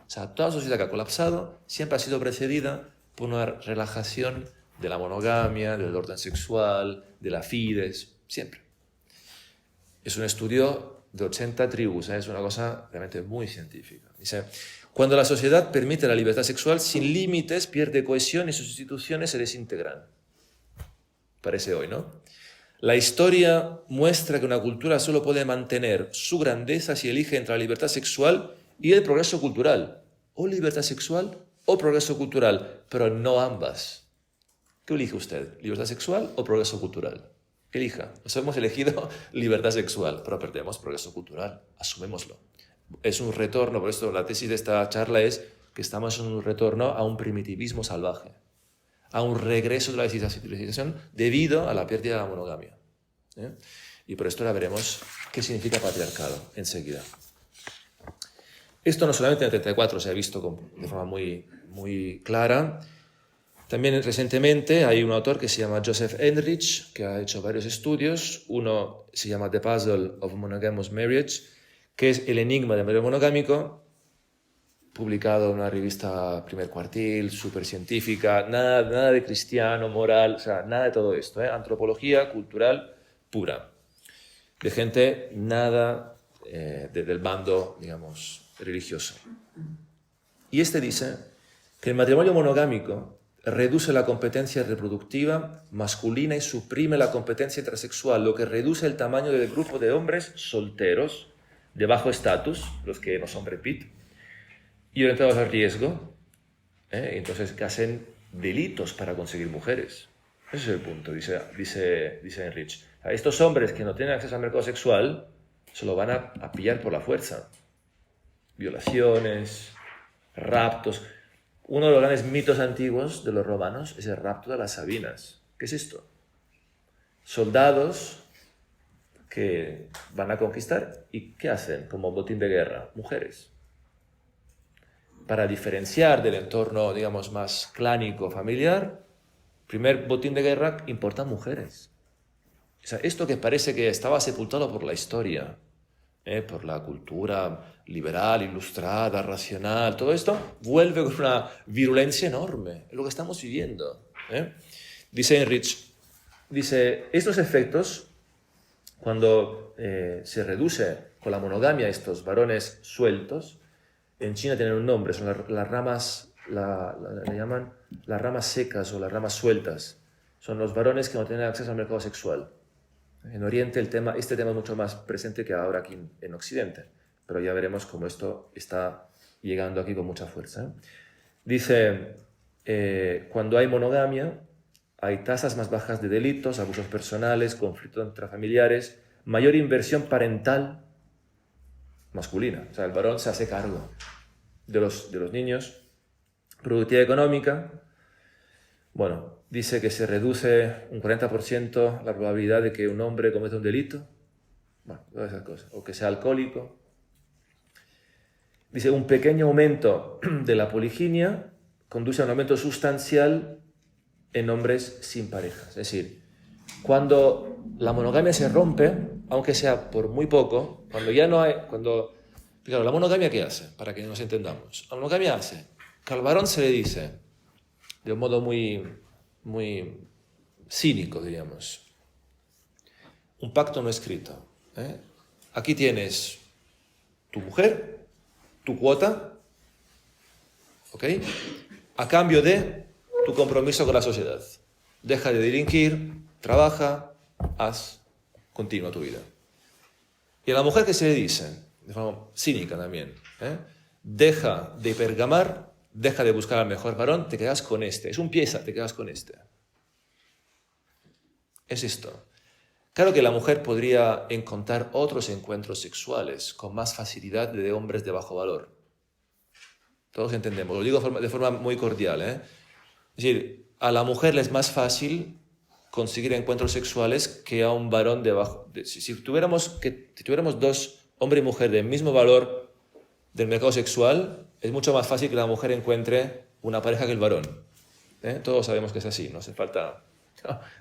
O sea, toda sociedad que ha colapsado siempre ha sido precedida por una relajación de la monogamia, del orden sexual, de la fides, siempre. Es un estudio de 80 tribus, es una cosa realmente muy científica. Dice, cuando la sociedad permite la libertad sexual sin límites, pierde cohesión y sus instituciones se desintegran. Parece hoy, ¿no? La historia muestra que una cultura solo puede mantener su grandeza si elige entre la libertad sexual y el progreso cultural. O libertad sexual o progreso cultural, pero no ambas. ¿Qué elige usted? ¿Libertad sexual o progreso cultural? ¿Qué elija? Nos hemos elegido libertad sexual, pero perdemos progreso cultural. Asumémoslo. Es un retorno, por eso la tesis de esta charla es que estamos en un retorno a un primitivismo salvaje, a un regreso de la civilización debido a la pérdida de la monogamia. Y por esto ahora veremos qué significa patriarcado enseguida. Esto no solamente en el 34 se ha visto de forma muy clara. También recientemente hay un autor que se llama Joseph Enrich, que ha hecho varios estudios. Uno se llama The Puzzle of Monogamous Marriage, que es el enigma del matrimonio monogámico, publicado en una revista Primer Cuartil, súper científica, nada de cristiano, moral, o sea, nada de todo esto, antropología cultural pura, de gente nada del bando, digamos, religioso. Y este dice que el matrimonio monogámico reduce la competencia reproductiva masculina y suprime la competencia intrasexual, lo que reduce el tamaño del grupo de hombres solteros de bajo estatus, los que no son Brad Pitt, y orientados al riesgo, entonces que hacen delitos para conseguir mujeres. Ese es el punto, dice Enrich. A estos hombres que no tienen acceso al mercado sexual se lo van a pillar por la fuerza. Violaciones, raptos. Uno de los grandes mitos antiguos de los romanos es el rapto de las Sabinas. ¿Qué es esto? Soldados que van a conquistar y ¿qué hacen como botín de guerra? Mujeres. Para diferenciar del entorno, digamos, más clánico, familiar, primer botín de guerra importan mujeres. O sea, esto que parece que estaba sepultado por la historia, por la cultura liberal, ilustrada, racional, todo esto vuelve con una virulencia enorme. Es lo que estamos viviendo. Dice Enrich, estos efectos, cuando se reduce con la monogamia estos varones sueltos, en China tienen un nombre, son las ramas, le llaman las ramas secas o las ramas sueltas. Son los varones que no tienen acceso al mercado sexual. En Oriente este tema es mucho más presente que ahora aquí en Occidente, pero ya veremos cómo esto está llegando aquí con mucha fuerza. Dice, cuando hay monogamia, hay tasas más bajas de delitos, abusos personales, conflictos intrafamiliares, mayor inversión parental masculina. O sea, el varón se hace cargo de los niños, productividad económica. Bueno, dice que se reduce un 40% la probabilidad de que un hombre cometa un delito. Bueno, todas esas cosas. O que sea alcohólico. Dice, un pequeño aumento de la poliginia conduce a un aumento sustancial en hombres sin parejas. Es decir, cuando la monogamia se rompe, aunque sea por muy poco, cuando ya no hay... Claro, ¿la monogamia qué hace? Para que nos entendamos. La monogamia hace que al varón se le dice, de un modo muy cínico, diríamos, un pacto no escrito. Aquí tienes tu mujer, tu cuota, ¿ok? A cambio de tu compromiso con la sociedad. Deja de delinquir, trabaja, continúa tu vida. Y a la mujer que se le dice, de forma cínica también, deja de hipergamar, deja de buscar al mejor varón, te quedas con este. Es un pieza, te quedas con este. Es esto. Claro que la mujer podría encontrar otros encuentros sexuales con más facilidad de hombres de bajo valor. Todos entendemos, lo digo de forma muy cordial. Es decir, a la mujer le es más fácil conseguir encuentros sexuales que a un varón de bajo... Si tuviéramos dos, hombre y mujer, del mismo valor del mercado sexual, es mucho más fácil que la mujer encuentre una pareja que el varón. Todos sabemos que es así, no hace falta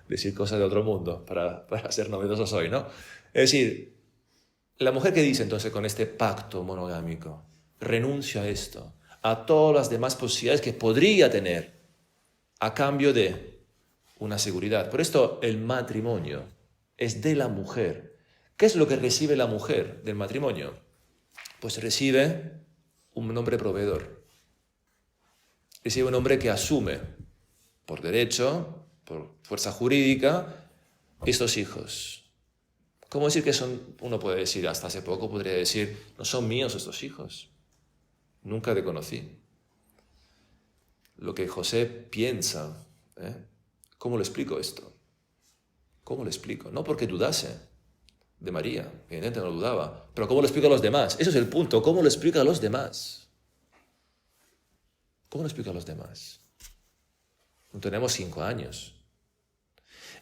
decir cosas de otro mundo para ser novedosos hoy, ¿no? Es decir, la mujer que dice entonces con este pacto monogámico, renuncio a esto, a todas las demás posibilidades que podría tener a cambio de una seguridad. Por esto el matrimonio es de la mujer. ¿Qué es lo que recibe la mujer del matrimonio? Pues recibe un hombre proveedor. Recibe un hombre que asume por derecho, por fuerza jurídica, estos hijos. ¿Cómo decir que son? Uno puede decir, hasta hace poco podría decir, no son míos estos hijos. Nunca te conocí. Lo que José piensa, ¿cómo lo explico esto? ¿Cómo lo explico? No porque dudase de María, evidentemente no dudaba, pero ¿cómo lo explico a los demás? Eso es el punto, ¿cómo lo explico a los demás? ¿Cómo lo explico a los demás? No tenemos 5 años.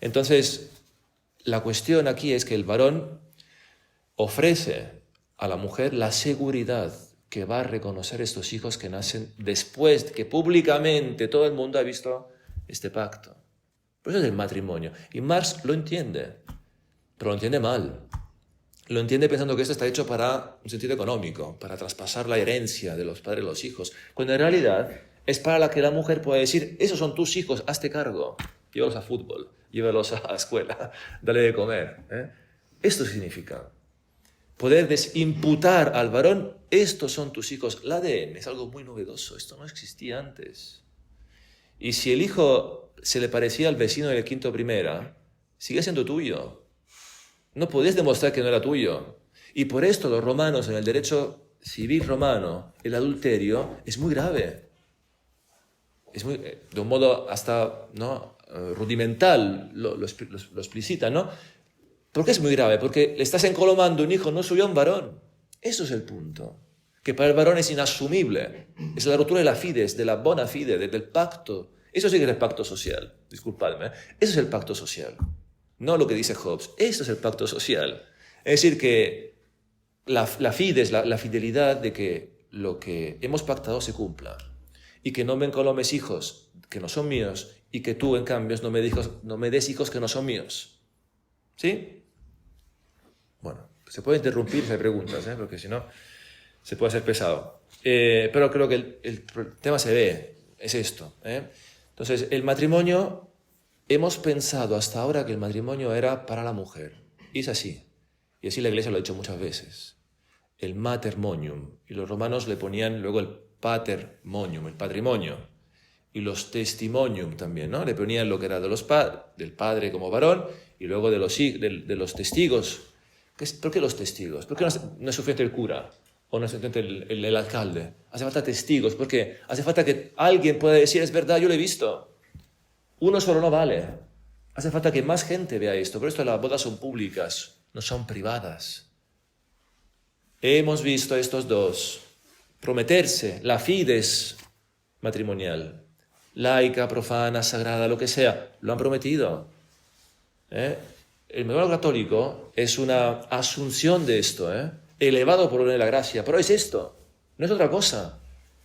Entonces, la cuestión aquí es que el varón ofrece a la mujer la seguridad que va a reconocer estos hijos que nacen después de que públicamente todo el mundo ha visto este pacto. Por eso es el matrimonio. Y Marx lo entiende, pero lo entiende mal. Lo entiende pensando que esto está hecho para un sentido económico, para traspasar la herencia de los padres a los hijos, cuando en realidad es para la que la mujer puede decir, esos son tus hijos, hazte cargo, llévalos a fútbol, llévalos a la escuela, dale de comer. Esto significa poder imputar al varón, estos son tus hijos. El ADN es algo muy novedoso, esto no existía antes. Y si el hijo se le parecía al vecino del quinto primera, sigue siendo tuyo. No podías demostrar que no era tuyo. Y por esto los romanos, en el derecho civil romano, el adulterio es muy grave. Es muy, de un modo hasta rudimental lo explicita, ¿no? ¿Por qué es muy grave? Porque le estás encolomando un hijo no suyo a un varón. Eso es el punto. Que para el varón es inasumible. Es la ruptura de la fides, de la bona fide, del pacto. Eso sí que es el pacto social. Disculpadme. Eso es el pacto social. No lo que dice Hobbes. Eso es el pacto social. Es decir, que la fides, la fidelidad de que lo que hemos pactado se cumpla. Y que no me encolomes hijos que no son míos y que tú, en cambio, no me des hijos que no son míos. ¿Sí? Bueno, se puede interrumpir si hay preguntas, porque si no se puede hacer pesado. Pero creo que el tema se ve, es esto. Entonces, el matrimonio, hemos pensado hasta ahora que el matrimonio era para la mujer. Y es así. Y así la Iglesia lo ha dicho muchas veces. El matermonium. Y los romanos le ponían luego el patermonium, el patrimonio. Y los testimonium también, ¿no? Le ponían lo que era del padre como varón y luego de los testigos. ¿Por qué los testigos? ¿Por qué no es suficiente el cura o no es suficiente el alcalde? Hace falta testigos, porque hace falta que alguien pueda decir, es verdad, yo lo he visto. Uno solo no vale. Hace falta que más gente vea esto. Por esto las bodas son públicas, no son privadas. Hemos visto a estos dos prometerse, la fides matrimonial, laica, profana, sagrada, lo que sea, lo han prometido. El matrimonio católico es una asunción de esto, elevado por orden de la gracia, pero es esto, no es otra cosa,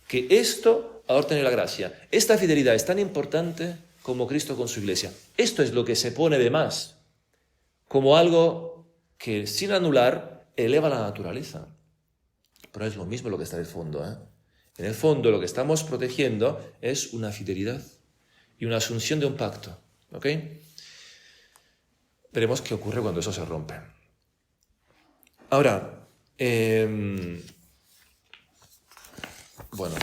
que esto a orden de la gracia. Esta fidelidad es tan importante como Cristo con su iglesia. Esto es lo que se pone de más, como algo que sin anular eleva la naturaleza. Pero es lo mismo lo que está en el fondo. En el fondo lo que estamos protegiendo es una fidelidad y una asunción de un pacto. ¿Ok? Veremos qué ocurre cuando eso se rompe. Ahora, bueno,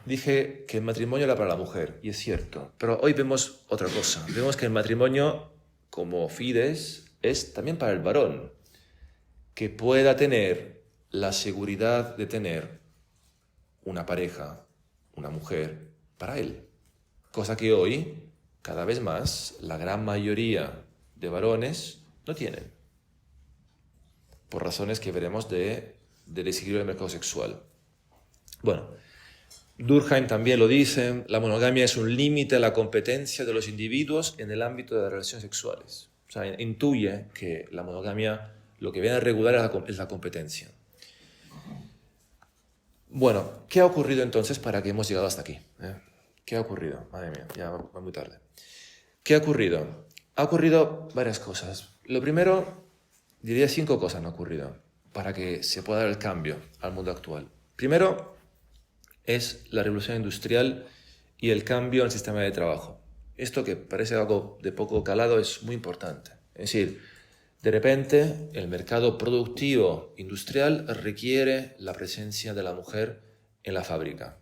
dije que el matrimonio era para la mujer, y es cierto, pero hoy vemos otra cosa. Vemos que el matrimonio, como fides, es también para el varón, que pueda tener la seguridad de tener una pareja, una mujer, para él. Cosa que hoy, cada vez más, la gran mayoría de varones no tienen. Por razones que veremos del desequilibrio del mercado sexual. Bueno, Durkheim también lo dice, la monogamia es un límite a la competencia de los individuos en el ámbito de las relaciones sexuales. O sea, intuye que la monogamia lo que viene a regular es la competencia. Bueno, ¿qué ha ocurrido entonces para que hemos llegado hasta aquí? ¿Qué ha ocurrido? Madre mía, ya va muy tarde. ¿Qué ha ocurrido? Ha ocurrido varias cosas. Lo primero, diría 5 cosas han ocurrido para que se pueda dar el cambio al mundo actual. Primero, es la revolución industrial y el cambio en el sistema de trabajo. Esto que parece algo de poco calado es muy importante. Es decir, de repente el mercado productivo industrial requiere la presencia de la mujer en la fábrica.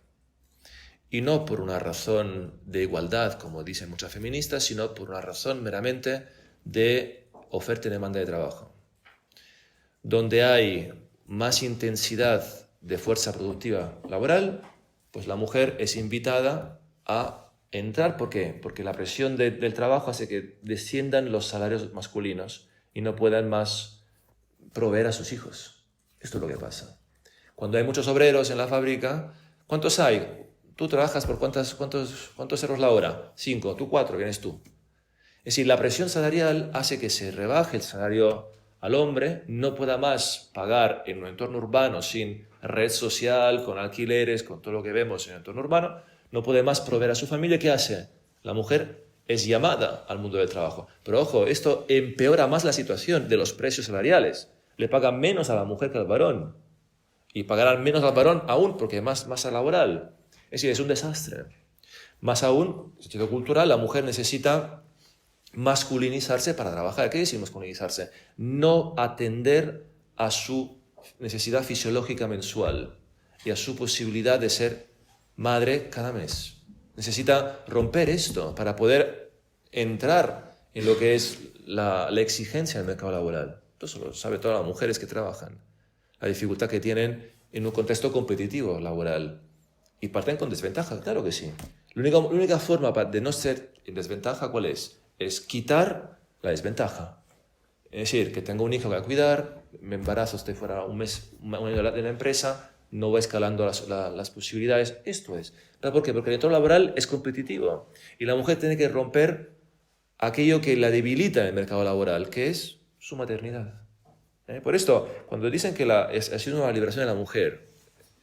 y no por una razón de igualdad, como dicen muchas feministas, sino por una razón meramente de oferta y demanda de trabajo. Donde hay más intensidad de fuerza productiva laboral, pues la mujer es invitada a entrar. ¿Por qué? Porque la presión del trabajo hace que desciendan los salarios masculinos y no puedan más proveer a sus hijos. Esto es lo que pasa. Cuando hay muchos obreros en la fábrica, ¿cuántos hay? Tú trabajas por ¿cuántos euros la hora? 5, tú 4, vienes tú. Es decir, la presión salarial hace que se rebaje el salario al hombre, no pueda más pagar en un entorno urbano sin red social, con alquileres, con todo lo que vemos en el entorno urbano, no puede más proveer a su familia. ¿Qué hace? La mujer es llamada al mundo del trabajo. Pero ojo, esto empeora más la situación de los precios salariales. Le pagan menos a la mujer que al varón. Y pagarán menos al varón aún porque más masa laboral. Es decir, es un desastre. Más aún, en sentido cultural, la mujer necesita masculinizarse para trabajar. ¿Qué decir masculinizarse? No atender a su necesidad fisiológica mensual y a su posibilidad de ser madre cada mes. Necesita romper esto para poder entrar en lo que es la exigencia del mercado laboral. Eso lo sabe todas las mujeres que trabajan. La dificultad que tienen en un contexto competitivo laboral. Y parten con desventaja, claro que sí. La única forma de no ser en desventaja, ¿cuál es? Es quitar la desventaja. Es decir, que tengo un hijo que cuidar, me embarazo, estoy fuera un año de la empresa, no voy escalando las posibilidades. Esto es. ¿Por qué? Porque el entorno laboral es competitivo y la mujer tiene que romper aquello que la debilita en el mercado laboral, que es su maternidad. Por esto, cuando dicen que ha sido una liberación de la mujer,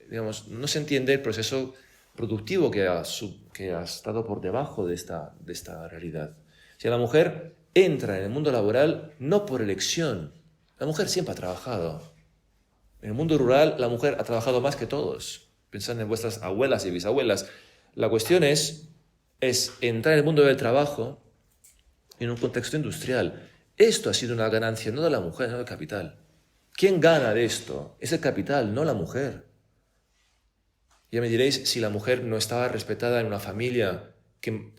digamos, no se entiende el proceso productivo que ha estado por debajo de esta realidad. Si la mujer entra en el mundo laboral no por elección, la mujer siempre ha trabajado. En el mundo rural la mujer ha trabajado más que todos. Pensad en vuestras abuelas y bisabuelas. La cuestión es entrar en el mundo del trabajo en un contexto industrial. Esto ha sido una ganancia no de la mujer, no del capital. ¿Quién gana de esto? Es el capital, no la mujer. Ya me diréis, si la mujer no estaba respetada en una familia, que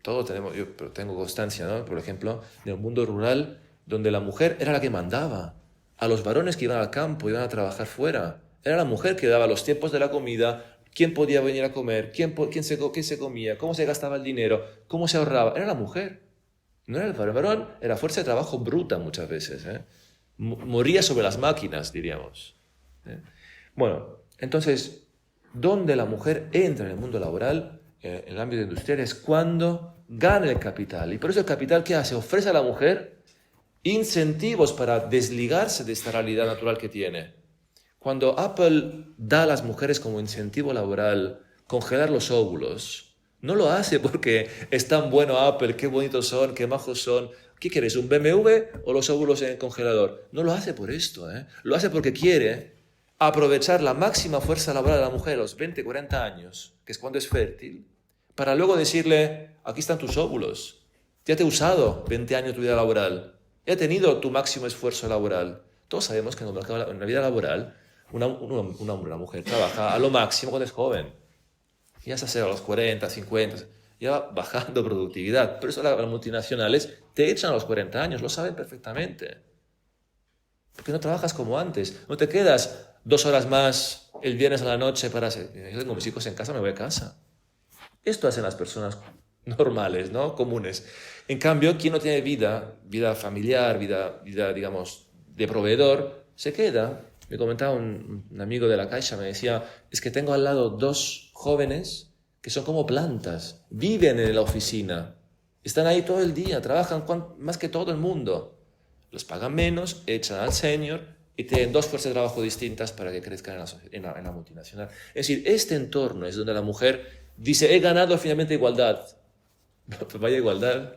todos tenemos, yo tengo constancia, ¿no? Por ejemplo, en el mundo rural, donde la mujer era la que mandaba. A los varones que iban al campo, iban a trabajar fuera. Era la mujer que daba los tiempos de la comida, quién podía venir a comer, qué se comía, cómo se gastaba el dinero, cómo se ahorraba. Era la mujer. No era el varón. El varón era fuerza de trabajo bruta muchas veces. Moría sobre las máquinas, diríamos. Bueno, entonces, donde la mujer entra en el mundo laboral, en el ámbito industrial, es cuando gana el capital. Y por eso el capital, ¿qué hace? Ofrece a la mujer incentivos para desligarse de esta realidad natural que tiene. Cuando Apple da a las mujeres como incentivo laboral congelar los óvulos, no lo hace porque es tan bueno Apple, qué bonitos son, qué majos son. ¿Qué quieres, un BMW o los óvulos en el congelador? No lo hace por esto, Lo hace porque quiere aprovechar la máxima fuerza laboral de la mujer a los 20, 40 años, que es cuando es fértil, para luego decirle, aquí están tus óvulos, ya te he usado 20 años de tu vida laboral, ya he tenido tu máximo esfuerzo laboral. Todos sabemos que en la vida laboral un hombre, una mujer trabaja a lo máximo cuando es joven. Ya se hace a los 40, 50, ya va bajando productividad. Por eso las multinacionales te echan a los 40 años, lo saben perfectamente. Porque no trabajas como antes, no te quedas 2 horas más el viernes a la noche para hacer. Yo tengo mis hijos en casa, me voy a casa. Esto hacen las personas normales, ¿no? Comunes. En cambio, quien no tiene vida familiar, vida, digamos, de proveedor, se queda. Me comentaba un amigo de la Caixa, me decía, es que tengo al lado 2 jóvenes que son como plantas, viven en la oficina, están ahí todo el día, trabajan más que todo el mundo. Los pagan menos, echan al senior y tienen 2 fuerzas de trabajo distintas para que crezcan en la multinacional. Es decir, este entorno es donde la mujer dice, he ganado finalmente igualdad. Pues vaya igualdad.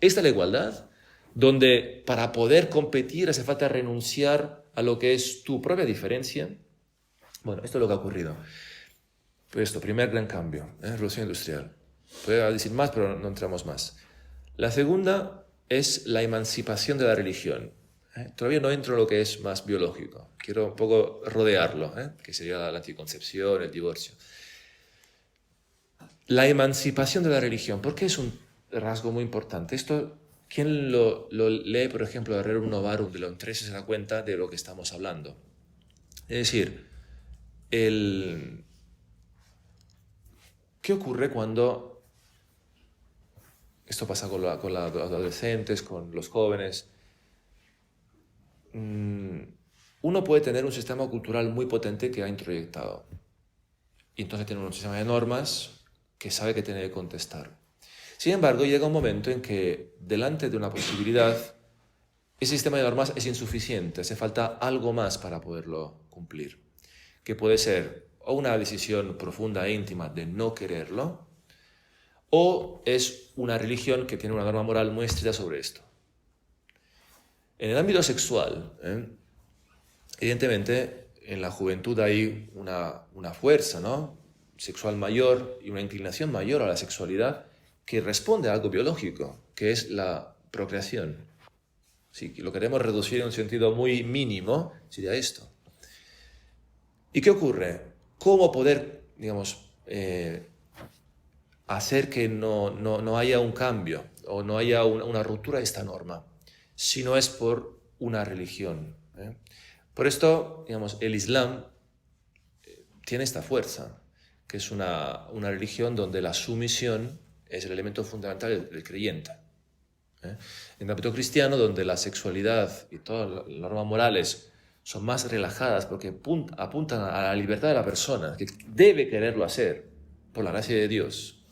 Esta es la igualdad, donde para poder competir hace falta renunciar a lo que es tu propia diferencia. Bueno, esto es lo que ha ocurrido. Pues esto, primer gran cambio, revolución industrial. Puedo decir más, pero no entramos más. La segunda es la emancipación de la religión. Todavía no entro en lo que es más biológico. Quiero un poco rodearlo, que sería la anticoncepción, el divorcio. La emancipación de la religión, ¿por qué es un rasgo muy importante? Esto, quien lo lee, por ejemplo, el Rerum Novarum de León XIII se da cuenta de lo que estamos hablando. Es decir, ¿qué ocurre cuando esto pasa con los adolescentes, con los jóvenes? Uno puede tener un sistema cultural muy potente que ha introyectado. Y entonces tiene un sistema de normas que sabe que tiene que contestar. Sin embargo, llega un momento en que, delante de una posibilidad, ese sistema de normas es insuficiente, hace falta algo más para poderlo cumplir. Que puede ser o una decisión profunda e íntima de no quererlo, o es una religión que tiene una norma moral muy estricta sobre esto. En el ámbito sexual, evidentemente, en la juventud hay una fuerza, ¿no?, sexual mayor y una inclinación mayor a la sexualidad que responde a algo biológico, que es la procreación. Si lo queremos reducir en un sentido muy mínimo, sería esto. ¿Y qué ocurre? ¿Cómo poder, digamos, hacer que no haya un cambio o no haya una ruptura de esta norma, si no es por una religión? Por esto, digamos, el Islam tiene esta fuerza, que es una religión donde la sumisión es el elemento fundamental del creyente. En el ámbito cristiano, donde la sexualidad y todas las normas morales son más relajadas porque apuntan a la libertad de la persona, que debe quererlo hacer por la gracia de Dios,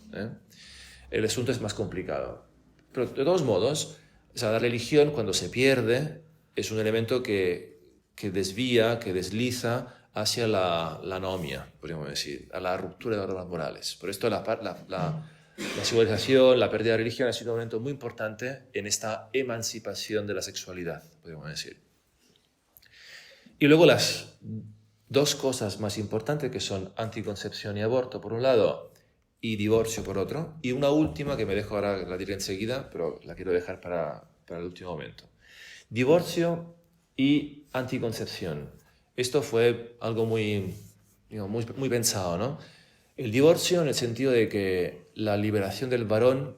el asunto es más complicado. Pero de todos modos, o sea, la religión, cuando se pierde, es un elemento que desvía, que desliza hacia la anomia, podríamos decir, a la ruptura de las normas morales. Por esto la civilización, la pérdida de la religión ha sido un momento muy importante en esta emancipación de la sexualidad, podríamos decir. Y luego las dos cosas más importantes, que son anticoncepción y aborto, por un lado, y divorcio, por otro. Y una última, que me dejo ahora, la diré enseguida, pero la quiero dejar para el último momento. Divorcio y anticoncepción. Esto fue algo muy pensado, ¿no? El divorcio en el sentido de que la liberación del varón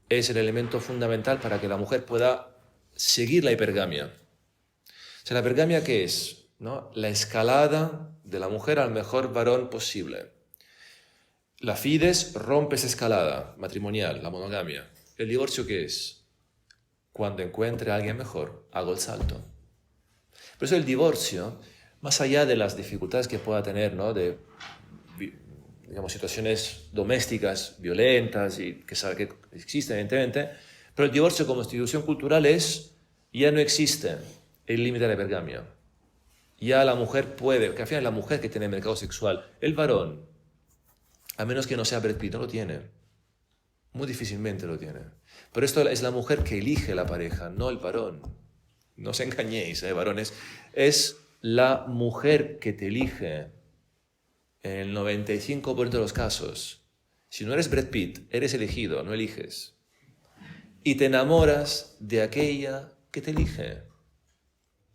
es el elemento fundamental para que la mujer pueda seguir la hipergamia. O sea, ¿la hipergamia qué es? ¿No? La escalada de la mujer al mejor varón posible. La fides rompe esa escalada matrimonial, la monogamia. ¿El divorcio qué es? Cuando encuentre a alguien mejor, hago el salto. Por eso el divorcio, más allá de las dificultades que pueda tener, ¿no?, de, digamos, situaciones domésticas violentas y que sabe que existen, evidentemente, pero el divorcio como institución cultural ya no existe el límite de la hipergamia. Ya la mujer puede, que al final es la mujer que tiene el mercado sexual. El varón, a menos que no sea Brad Pitt, no lo tiene. Muy difícilmente lo tiene. Pero esto es la mujer que elige la pareja, no el varón. No os engañéis, varones. Es la mujer que te elige en el 95% de los casos. Si no eres Brad Pitt, eres elegido, no eliges. Y te enamoras de aquella que te elige.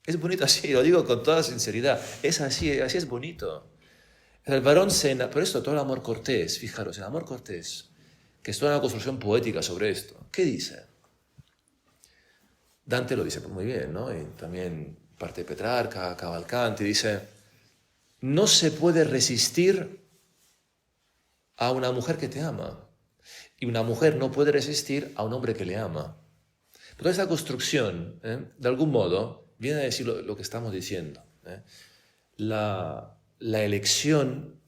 Es bonito así, lo digo con toda sinceridad. Es así es bonito. El varón por esto todo el amor cortés, fijaros, el amor cortés, que es toda una construcción poética sobre esto. ¿Qué dice? Dante lo dice muy bien, ¿no? Y también parte de Petrarca, Cavalcanti, dice: no se puede resistir a una mujer que te ama. Y una mujer no puede resistir a un hombre que le ama. Pero toda esta construcción, de algún modo, viene a decir lo que estamos diciendo. La elección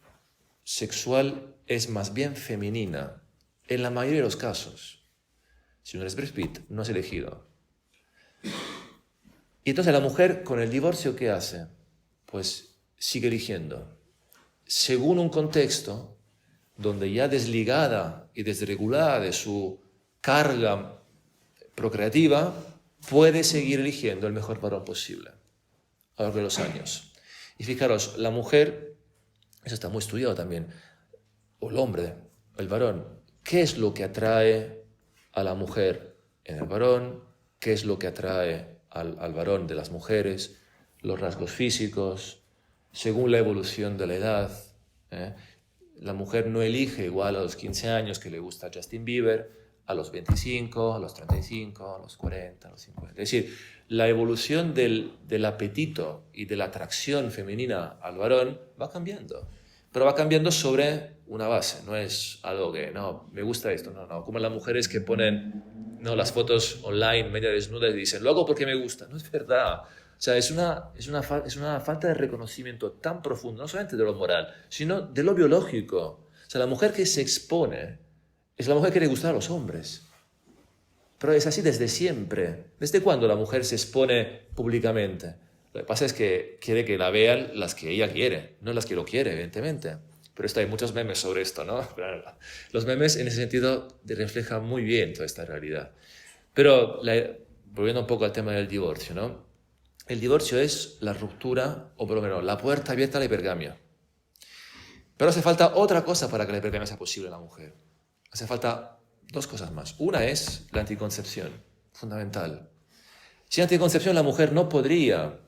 sexual es más bien femenina, en la mayoría de los casos. Si no eres Brad Pitt, no has elegido. Y entonces la mujer, con el divorcio, ¿qué hace? Pues sigue eligiendo. Según un contexto donde ya desligada y desregulada de su carga procreativa, puede seguir eligiendo el mejor varón posible a lo largo de los años. Y fijaros, la mujer, eso está muy estudiado también, o el hombre, el varón, ¿qué es lo que atrae a la mujer en el varón? ¿Qué es lo que atrae al varón de las mujeres? Los rasgos físicos, según la evolución de la edad, La mujer no elige igual a los 15 años que le gusta Justin Bieber, a los 25, a los 35, a los 40, a los 50. Es decir, la evolución del apetito y de la atracción femenina al varón va cambiando. Pero va cambiando sobre una base, no es algo que, no, me gusta esto, no, como las mujeres que ponen las fotos online media desnudas y dicen, lo hago porque me gusta. No es verdad. O sea, es una falta de reconocimiento tan profundo, no solamente de lo moral, sino de lo biológico. O sea, la mujer que se expone es la mujer que le gusta a los hombres. Pero es así desde siempre. ¿Desde cuándo la mujer se expone públicamente? Lo que pasa es que quiere que la vean las que ella quiere, no las que lo quiere, evidentemente. Pero hay muchos memes sobre esto, ¿no? Los memes en ese sentido reflejan muy bien toda esta realidad. Pero volviendo un poco al tema del divorcio, ¿no? El divorcio es la ruptura, o por lo menos la puerta abierta a la hipergamia. Pero hace falta otra cosa para que la hipergamia sea posible en la mujer. Hace falta dos cosas más. Una es la anticoncepción, fundamental. Sin anticoncepción la mujer no podría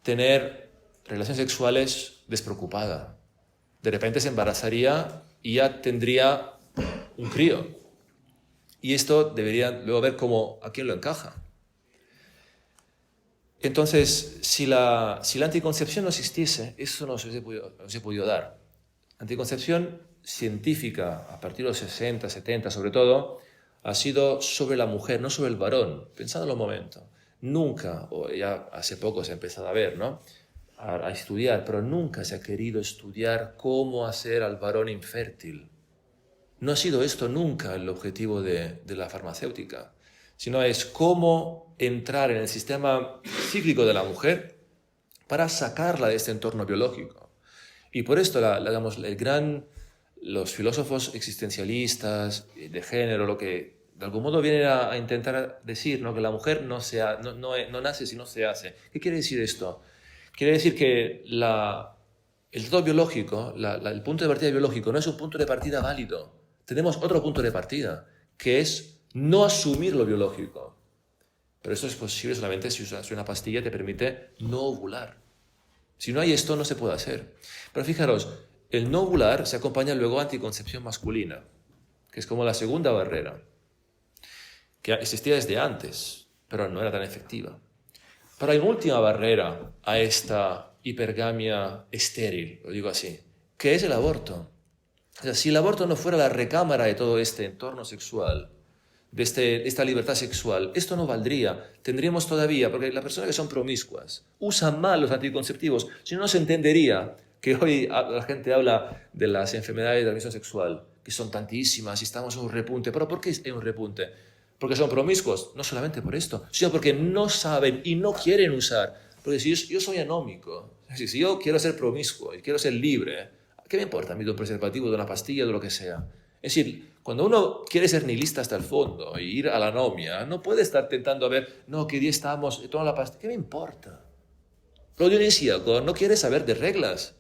tener relaciones sexuales despreocupada. De repente se embarazaría y ya tendría un crío. Y esto debería luego ver cómo a quién lo encaja. Entonces, si la anticoncepción no existiese, eso no se podido dar. Anticoncepción científica, a partir de los 60, 70 sobre todo, ha sido sobre la mujer, no sobre el varón. Pensadlo un momento. Nunca, o ya hace poco se ha empezado a ver, ¿no? A estudiar, pero nunca se ha querido estudiar cómo hacer al varón infértil. No ha sido esto nunca el objetivo de la farmacéutica, sino es cómo entrar en el sistema cíclico de la mujer para sacarla de este entorno biológico. Y por esto, los filósofos existencialistas de género, lo que de algún modo vienen a intentar decir, ¿no? Que la mujer no nace sino se hace. ¿Qué quiere decir esto? Quiere decir que el todo biológico, el punto de partida biológico, no es un punto de partida válido. Tenemos otro punto de partida, que es no asumir lo biológico. Pero esto es posible solamente si una pastilla te permite no ovular. Si no hay esto, no se puede hacer. Pero fijaros, el no ovular se acompaña luego a anticoncepción masculina, que es como la segunda barrera, que existía desde antes, pero no era tan efectiva. Pero hay una última barrera a esta hipergamia estéril, lo digo así, que es el aborto. O sea, si el aborto no fuera la recámara de todo este entorno sexual, de esta libertad sexual, esto no valdría. Tendríamos todavía, porque las personas que son promiscuas usan mal los anticonceptivos, si no se entendería que hoy la gente habla de las enfermedades de transmisión sexual, que son tantísimas y estamos en un repunte. ¿Pero por qué hay un repunte? Porque son promiscuos, no solamente por esto, sino porque no saben y no quieren usar. Porque si yo soy anómico, si yo quiero ser promiscuo y quiero ser libre, ¿qué me importa a mí de un preservativo, de una pastilla, de lo que sea? Es decir, cuando uno quiere ser nihilista hasta el fondo y ir a la anomia, no puede estar tentando a ver, no, qué día estamos, toma la pastilla. ¿Qué me importa? Lo dionisíaco no quiere saber de reglas.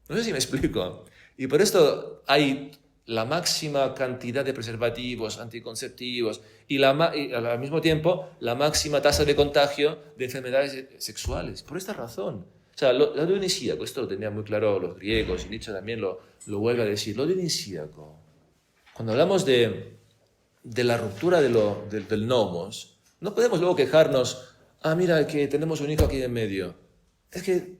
No sé si me explico. Y por esto hay la máxima cantidad de preservativos, anticonceptivos y al mismo tiempo la máxima tasa de contagio de enfermedades sexuales. Por esta razón. O sea, lo dionisíaco, esto lo tenían muy claro los griegos y Nietzsche también lo vuelve a decir. Lo dionisíaco, cuando hablamos de la ruptura del nomos, no podemos luego quejarnos, mira que tenemos un hijo aquí en medio. Es que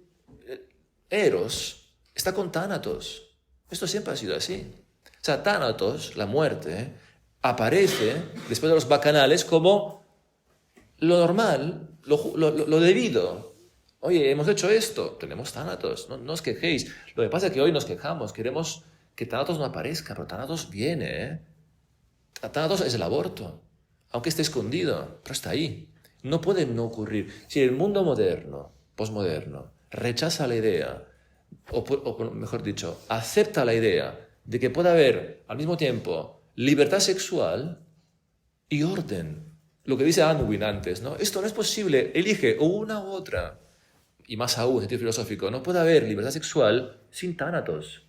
Eros está con Tánatos. Esto siempre ha sido así. O sea, Tánatos, la muerte, aparece después de los bacanales como lo normal, lo debido. Oye, hemos hecho esto, tenemos Tánatos, no os quejéis. Lo que pasa es que hoy nos quejamos, queremos que Tánatos no aparezca, pero Tánatos viene. Tánatos es el aborto, aunque esté escondido, pero está ahí. No puede no ocurrir. Si el mundo moderno, posmoderno, rechaza la idea, o mejor dicho, acepta la idea de que pueda haber al mismo tiempo libertad sexual y orden. Lo que dice Unwin antes, ¿no? Esto no es posible, elige o una u otra. Y más aún, en sentido filosófico, no puede haber libertad sexual sin Tánatos,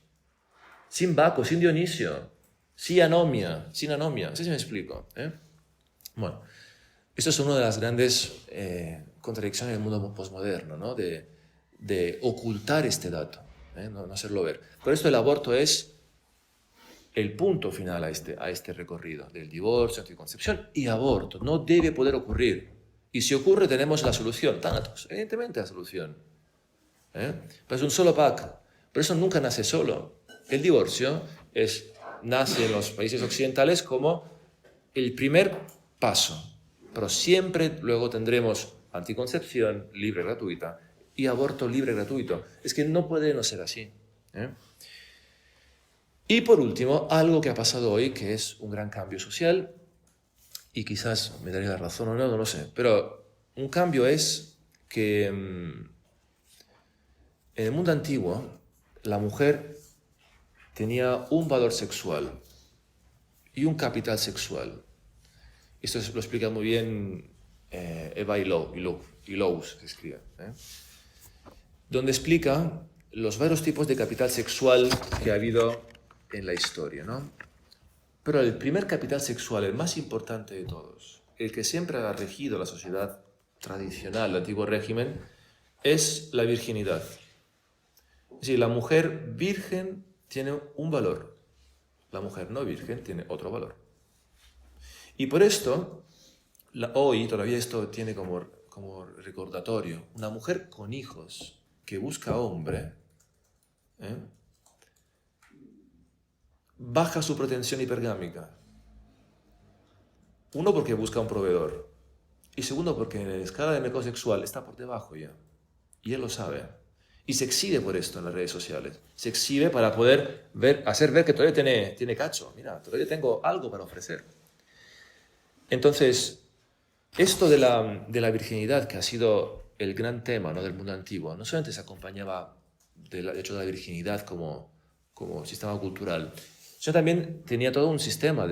sin Baco, sin Dionisio, sin anomia. No sé si me explico. Bueno, esto es una de las grandes contradicciones del mundo posmoderno, ¿no? De ocultar este dato, no hacerlo ver. Por esto el aborto es el punto final a este recorrido del divorcio, anticoncepción y aborto. No debe poder ocurrir. Y si ocurre, tenemos la solución. Tánatos, evidentemente la solución. Pero es un solo pack. Pero eso nunca nace solo. El divorcio nace en los países occidentales como el primer paso. Pero siempre luego tendremos anticoncepción libre, gratuita y aborto libre, gratuito. Es que no puede no ser así. Y por último, algo que ha pasado hoy, que es un gran cambio social, y quizás me daría la razón o no, no lo sé, pero un cambio es que en el mundo antiguo la mujer tenía un valor sexual y un capital sexual. Esto lo explica muy bien Eva Illouz, que escribe, donde explica los varios tipos de capital sexual que ha habido en la historia, ¿no? Pero el primer capital sexual, el más importante de todos, el que siempre ha regido la sociedad tradicional, el antiguo régimen, es la virginidad. Es decir, la mujer virgen tiene un valor, la mujer no virgen tiene otro valor. Y por esto, hoy todavía esto tiene como recordatorio, una mujer con hijos que busca hombre, baja su pretensión hipergámica. Uno, porque busca un proveedor. Y segundo, porque en la escala de mercado sexual está por debajo ya. Y él lo sabe. Y se exhibe por esto en las redes sociales. Se exhibe para poder hacer ver que todavía tiene cacho. Mira, todavía tengo algo para ofrecer. Entonces, esto de la virginidad, que ha sido el gran tema, ¿no?, del mundo antiguo, no solamente se acompañaba del hecho de la virginidad como sistema cultural, sino también tenía todo un sistema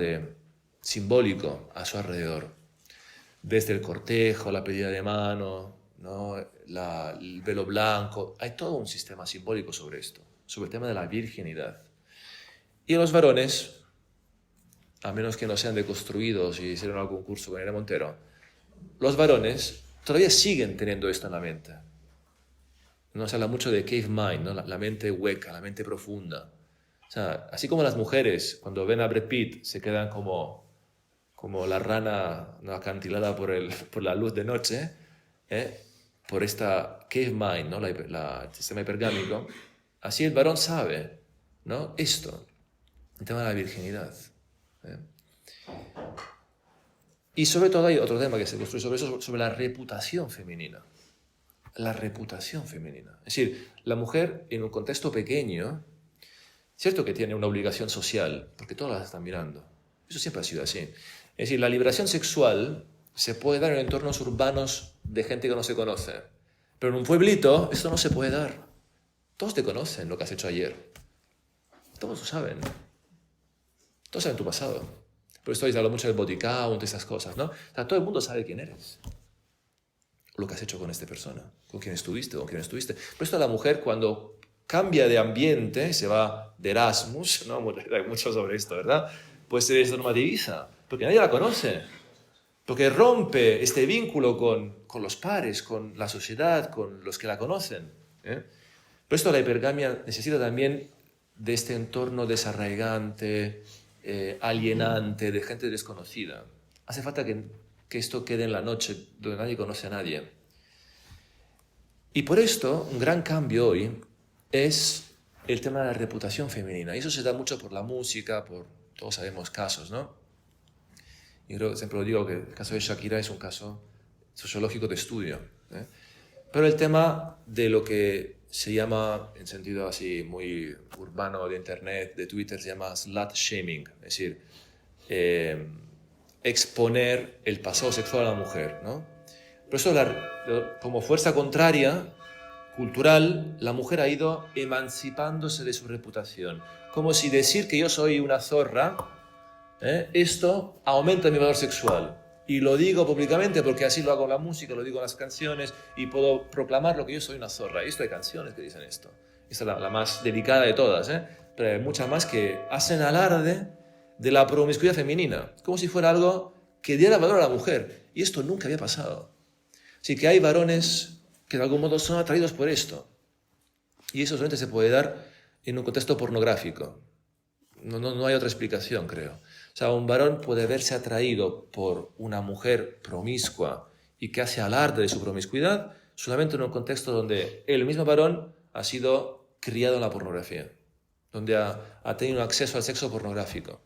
simbólico a su alrededor. Desde el cortejo, la pedida de mano, ¿no?, el velo blanco. Hay todo un sistema simbólico sobre esto, sobre el tema de la virginidad. Y los varones, a menos que no sean deconstruidos y hicieron algún curso con Irene Montero, los varones todavía siguen teniendo esto en la mente. No se habla mucho de cave mind, ¿no?, la mente hueca, la mente profunda. O sea, así como las mujeres, cuando ven a Brad Pitt, se quedan como la rana, ¿no?, acantilada por la luz de noche, por esta cave mind, ¿no?, el sistema hipergámico. Así el varón sabe, ¿no?, esto, el tema de la virginidad. Y sobre todo hay otro tema que se construye sobre eso, sobre la reputación femenina. La reputación femenina. Es decir, la mujer en un contexto pequeño, cierto que tiene una obligación social, porque todas las están mirando. Eso siempre ha sido así. Es decir, la liberación sexual se puede dar en entornos urbanos de gente que no se conoce. Pero en un pueblito esto no se puede dar. Todos te conocen lo que has hecho ayer. Todos lo saben. Todos saben tu pasado. Por esto hablo mucho del body count, esas cosas, ¿no? O sea, todo el mundo sabe quién eres. Lo que has hecho con esta persona. Con quién estuviste, con quién estuviste. Por esto la mujer, cuando cambia de ambiente, se va de Erasmus, ¿no?, hay mucho sobre esto, ¿verdad?, pues se desnormativiza, porque nadie la conoce, porque rompe este vínculo con los pares, con la sociedad, con los que la conocen. Por esto la hipergamia necesita también de este entorno desarraigante, alienante, de gente desconocida. Hace falta que esto quede en la noche, donde nadie conoce a nadie. Y por esto, un gran cambio hoy es el tema de la reputación femenina. Y eso se da mucho por la música, todos sabemos casos, ¿no? Yo siempre lo digo que el caso de Shakira es un caso sociológico de estudio. Pero el tema de lo que se llama, en sentido así muy urbano de internet, de Twitter, se llama slut shaming, es decir, exponer el pasado sexual a la mujer, ¿no? Por eso, como fuerza contraria, cultural, la mujer ha ido emancipándose de su reputación. Como si decir que yo soy una zorra, esto aumenta mi valor sexual. Y lo digo públicamente porque así lo hago en la música, lo digo en las canciones y puedo proclamar lo que yo soy una zorra. Y esto hay canciones que dicen esto. Esta es la más delicada de todas, pero hay muchas más que hacen alarde de la promiscuidad femenina, como si fuera algo que diera valor a la mujer. Y esto nunca había pasado. Así que hay varones que de algún modo son atraídos por esto. Y eso solamente se puede dar en un contexto pornográfico. No hay otra explicación, creo. O sea, un varón puede verse atraído por una mujer promiscua y que hace alarde de su promiscuidad solamente en un contexto donde el mismo varón ha sido criado en la pornografía, donde ha tenido acceso al sexo pornográfico.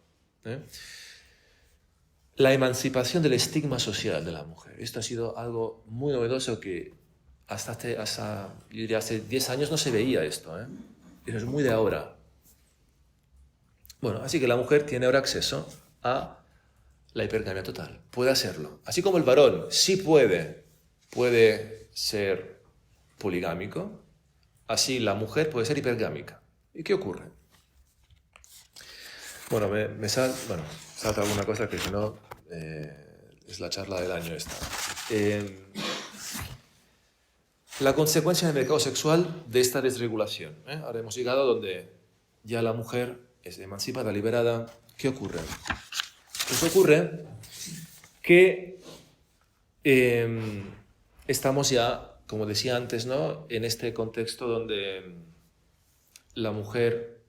La emancipación del estigma social de la mujer. Esto ha sido algo muy novedoso que yo diría hace 10 años no se veía esto. Eso es muy de ahora. Bueno, así que la mujer tiene ahora acceso a la hipergamia total. Puede hacerlo. Así como el varón sí puede ser poligámico, así la mujer puede ser hipergámica. ¿Y qué ocurre? Bueno, me salta alguna cosa que si no es la charla del año esta. La consecuencia en el mercado sexual de esta desregulación. Ahora hemos llegado donde ya la mujer es emancipada, liberada. ¿Qué ocurre? Pues ocurre que estamos ya, como decía antes, ¿no?, en este contexto donde la mujer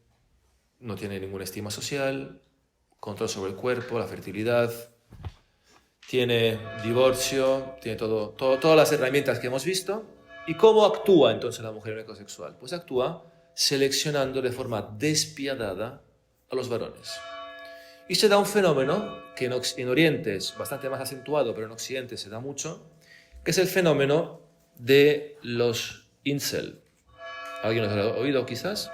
no tiene ninguna estima social, control sobre el cuerpo, la fertilidad, tiene divorcio, tiene todas las herramientas que hemos visto. ¿Y cómo actúa entonces la mujer en el mercado sexual? Pues actúa seleccionando de forma despiadada a los varones. Y se da un fenómeno que en Oriente es bastante más acentuado, pero en Occidente se da mucho, que es el fenómeno de los incel. ¿Alguien lo ha oído quizás?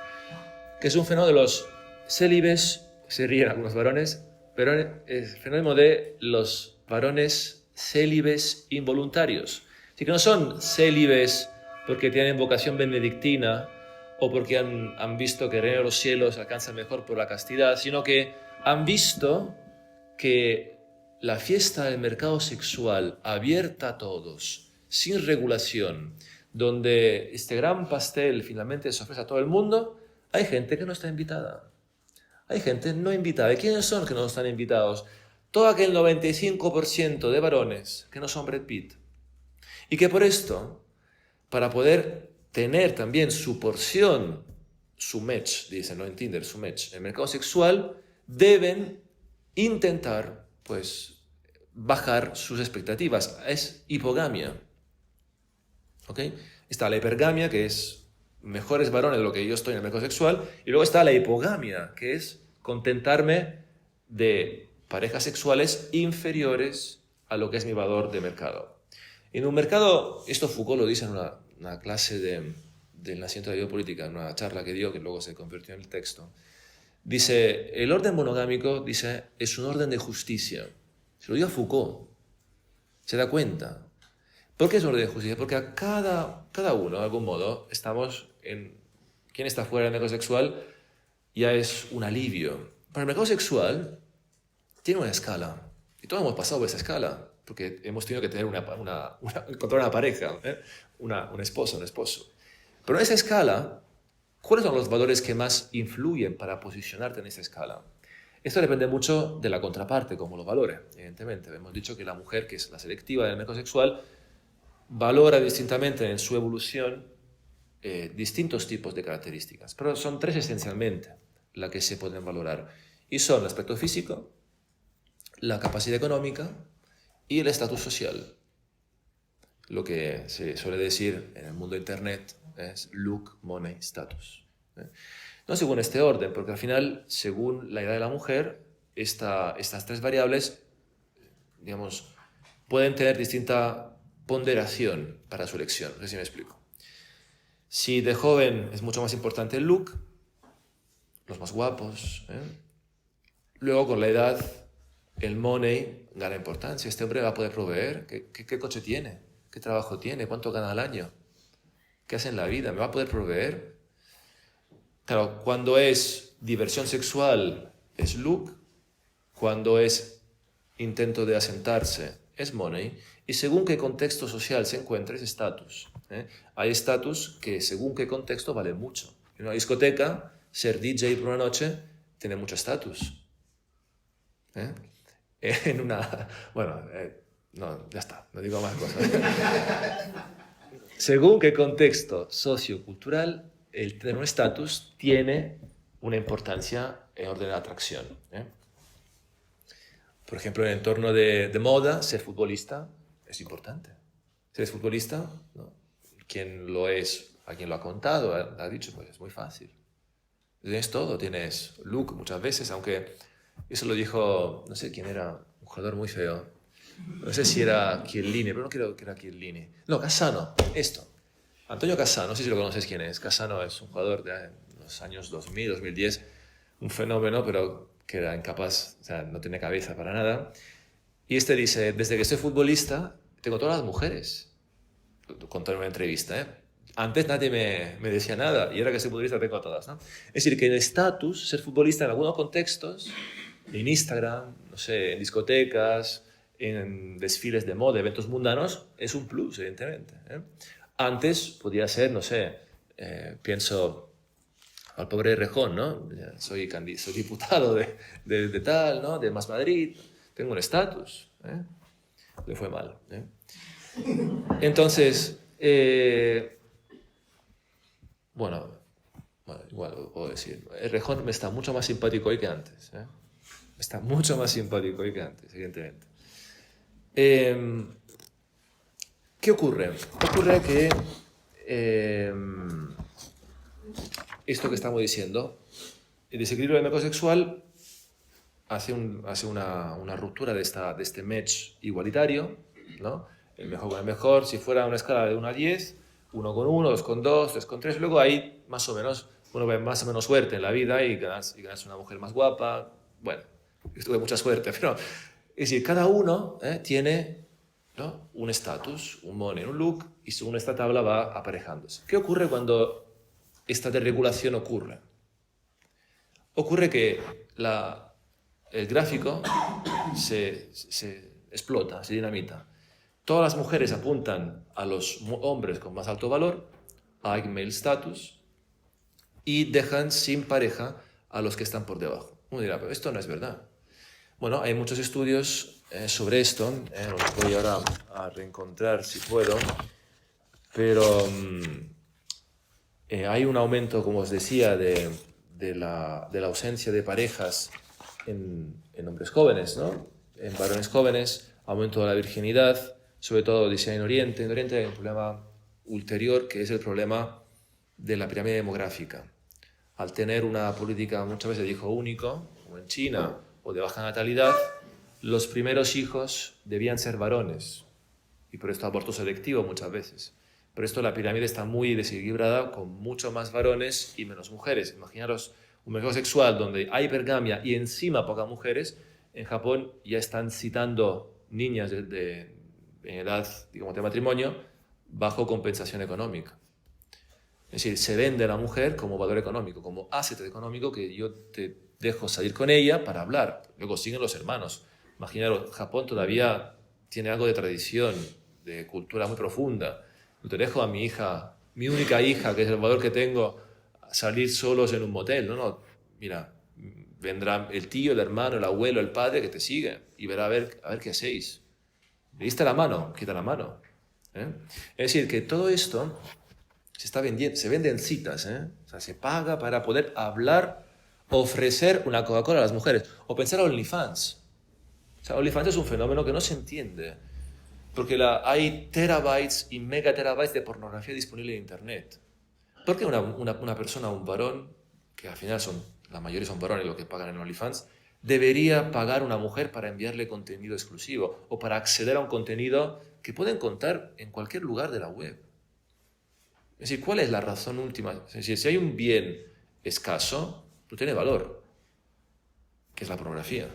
Que es un fenómeno de los célibes, se ríen algunos varones, pero es el fenómeno de los varones célibes involuntarios. Así que no son célibes porque tienen vocación benedictina o porque han visto que el reino de los cielos alcanza mejor por la castidad, sino que han visto que la fiesta del mercado sexual abierta a todos, sin regulación, donde este gran pastel finalmente se ofrece a todo el mundo, hay gente que no está invitada. Hay gente no invitada. ¿Y quiénes son los que no están invitados? Todo aquel 95% de varones que no son Brad Pitt. Y que por esto, para poder tener también su porción, su match, dicen, ¿no?, en Tinder, su match, en el mercado sexual, deben intentar, pues, bajar sus expectativas. Es hipogamia. ¿Ok? Está la hipergamia, que es mejores varones de lo que yo estoy en el mercado sexual, y luego está la hipogamia, que es contentarme de parejas sexuales inferiores a lo que es mi valor de mercado. En un mercado, esto Foucault lo dice en una clase del nacimiento de la biopolítica, en una charla que dio, que luego se convirtió en el texto. Dice, el orden monogámico, dice, es un orden de justicia. Se lo dijo a Foucault. Se da cuenta. ¿Por qué es un orden de justicia? Porque a cada uno, de algún modo, estamos en... Quien está fuera del mercado sexual ya es un alivio. Pero el mercado sexual tiene una escala. Y todos hemos pasado por esa escala. Porque hemos tenido que tener encontrar una pareja, un esposo, un esposo. Pero en esa escala, ¿cuáles son los valores que más influyen para posicionarte en esa escala? Esto depende mucho de la contraparte, como lo valore, evidentemente. Hemos dicho que la mujer, que es la selectiva del mercado sexual, valora distintamente en su evolución distintos tipos de características. Pero son tres esencialmente las que se pueden valorar. Y son el aspecto físico, la capacidad económica y el estatus social. Lo que se suele decir en el mundo de Internet es look, money, status. No según este orden, porque al final, según la edad de la mujer, estas tres variables, digamos, pueden tener distinta ponderación para su elección. No sé si me explico. Si de joven es mucho más importante el look, los más guapos, luego con la edad el money gana importancia. Este hombre va a poder proveer. ¿Qué coche tiene? ¿Qué trabajo tiene? ¿Cuánto gana al año? ¿Qué hace en la vida? ¿Me va a poder proveer? Claro, cuando es diversión sexual es look, cuando es intento de asentarse es money, y según qué contexto social se encuentre es estatus. Hay estatus que según qué contexto vale mucho. En una discoteca, ser DJ por una noche tiene mucho estatus. En una... Bueno, no, ya está, no digo más cosas. Según qué contexto sociocultural, el tener un estatus tiene una importancia en orden de atracción. Por ejemplo, en el entorno de moda, ser futbolista es importante. Si eres futbolista, ¿no? ¿Quién lo es? ¿A quién lo ha contado? Ha dicho, pues es muy fácil. Tienes todo, tienes look muchas veces, aunque eso lo dijo, no sé quién era, un jugador muy feo. No sé si era Chiellini, pero no creo que era Chiellini. No, Cassano, esto. Antonio Cassano, no sé si lo conoces quién es. Cassano es un jugador de los años 2000, 2010, un fenómeno, pero que era incapaz, o sea, no tiene cabeza para nada. Y este dice, desde que soy futbolista, tengo todas las mujeres. Contó en una entrevista, ¿eh? Antes nadie me decía nada y ahora que soy futbolista tengo a todas, ¿no? Es decir, que el estatus, ser futbolista en algunos contextos, en Instagram, no sé, en discotecas, en desfiles de moda, eventos mundanos, es un plus, evidentemente. Antes podía ser, no sé, pienso al pobre Rejón, ¿no? Soy diputado de tal, ¿no? De Más Madrid, tengo un estatus. Le fue mal. Entonces, bueno, igual lo puedo decir. El Rejón me está mucho más simpático hoy que antes. Me está mucho más simpático hoy que antes, evidentemente. ¿Qué ocurre? Ocurre que esto que estamos diciendo, el desequilibrio ecosexual hace una ruptura de este match igualitario, ¿no? El mejor con el mejor, si fuera una escala de 1 a 10, 1 con 1, 2 con 2, 3 con 3, luego hay más o menos, uno ve más o menos suerte en la vida y ganas una mujer más guapa. Bueno, yo tuve mucha suerte, pero es decir, cada uno tiene, ¿no?, un estatus, un money, un look, y según esta tabla va aparejándose. ¿Qué ocurre cuando esta desregulación ocurre? Ocurre que el gráfico se explota, se dinamita. Todas las mujeres apuntan a los hombres con más alto valor, high male status, y dejan sin pareja a los que están por debajo. Uno dirá, pero esto no es verdad. Bueno, hay muchos estudios sobre esto, los voy ahora a reencontrar si puedo, pero hay un aumento, como os decía, de la ausencia de parejas en hombres jóvenes, ¿no? En varones jóvenes, aumento de la virginidad, sobre todo dice en Oriente. En Oriente hay un problema ulterior, que es el problema de la pirámide demográfica. Al tener una política muchas veces de hijo único, como en China, o de baja natalidad, los primeros hijos debían ser varones, y por esto aborto selectivo muchas veces. Por esto la pirámide está muy desequilibrada, con mucho más varones y menos mujeres. Imaginaros un mercado sexual donde hay hipergamia y encima pocas mujeres. En Japón ya están citando niñas en edad, digamos, de matrimonio bajo compensación económica. Es decir, se vende a la mujer como valor económico, como asset económico, que yo te dejo salir con ella para hablar. Luego siguen los hermanos. Imaginaros, Japón todavía tiene algo de tradición, de cultura muy profunda. Yo te dejo a mi hija, mi única hija, que es el valor que tengo, a salir solos en un motel. No, mira, vendrá el tío, el hermano, el abuelo, el padre que te sigue y verá a ver qué hacéis. ¿Le diste la mano? Quita la mano. Es decir, que todo esto se está vendiendo, se vende en citas, o sea, se paga para poder hablar, ofrecer una Coca-Cola a las mujeres. O pensar a OnlyFans. O sea, OnlyFans es un fenómeno que no se entiende, porque hay terabytes y megaterabytes de pornografía disponible en Internet. ¿Por qué una persona, un varón, que al final la mayoría son varones los que pagan en OnlyFans, debería pagar a una mujer para enviarle contenido exclusivo o para acceder a un contenido que puede encontrar en cualquier lugar de la web? Es decir, ¿cuál es la razón última? Es decir, si hay un bien escaso, no tiene valor, que es la pornografía.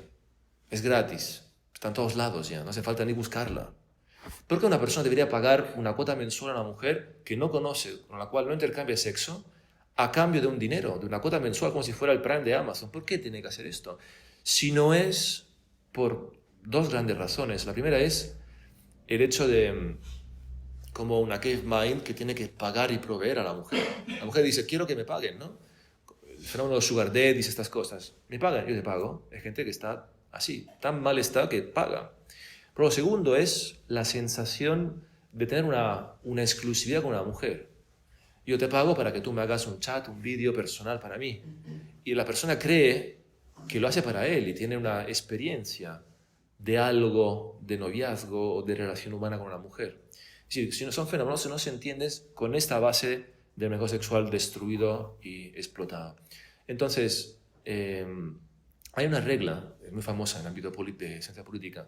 Es gratis, está en todos lados ya, no hace falta ni buscarla. ¿Por qué una persona debería pagar una cuota mensual a una mujer que no conoce, con la cual no intercambia sexo, a cambio de un dinero, de una cuota mensual, como si fuera el Prime de Amazon? ¿Por qué tiene que hacer esto? Si no es por dos grandes razones. La primera es el hecho de, como una cave mind, que tiene que pagar y proveer a la mujer. La mujer dice, quiero que me paguen, ¿no? El fenómeno de Sugar Daddy dice estas cosas. ¿Me pagan? Yo te pago. Hay gente que está así, tan mal está que paga. Pero lo segundo es la sensación de tener una exclusividad con una mujer. Yo te pago para que tú me hagas un chat, un vídeo personal para mí. Y la persona cree que lo hace para él y tiene una experiencia de algo, de noviazgo o de relación humana con una mujer. Es decir, si no son fenómenos, no se entienden con esta base del menor sexual destruido y explotado. Entonces, hay una regla muy famosa en el ámbito de ciencia política,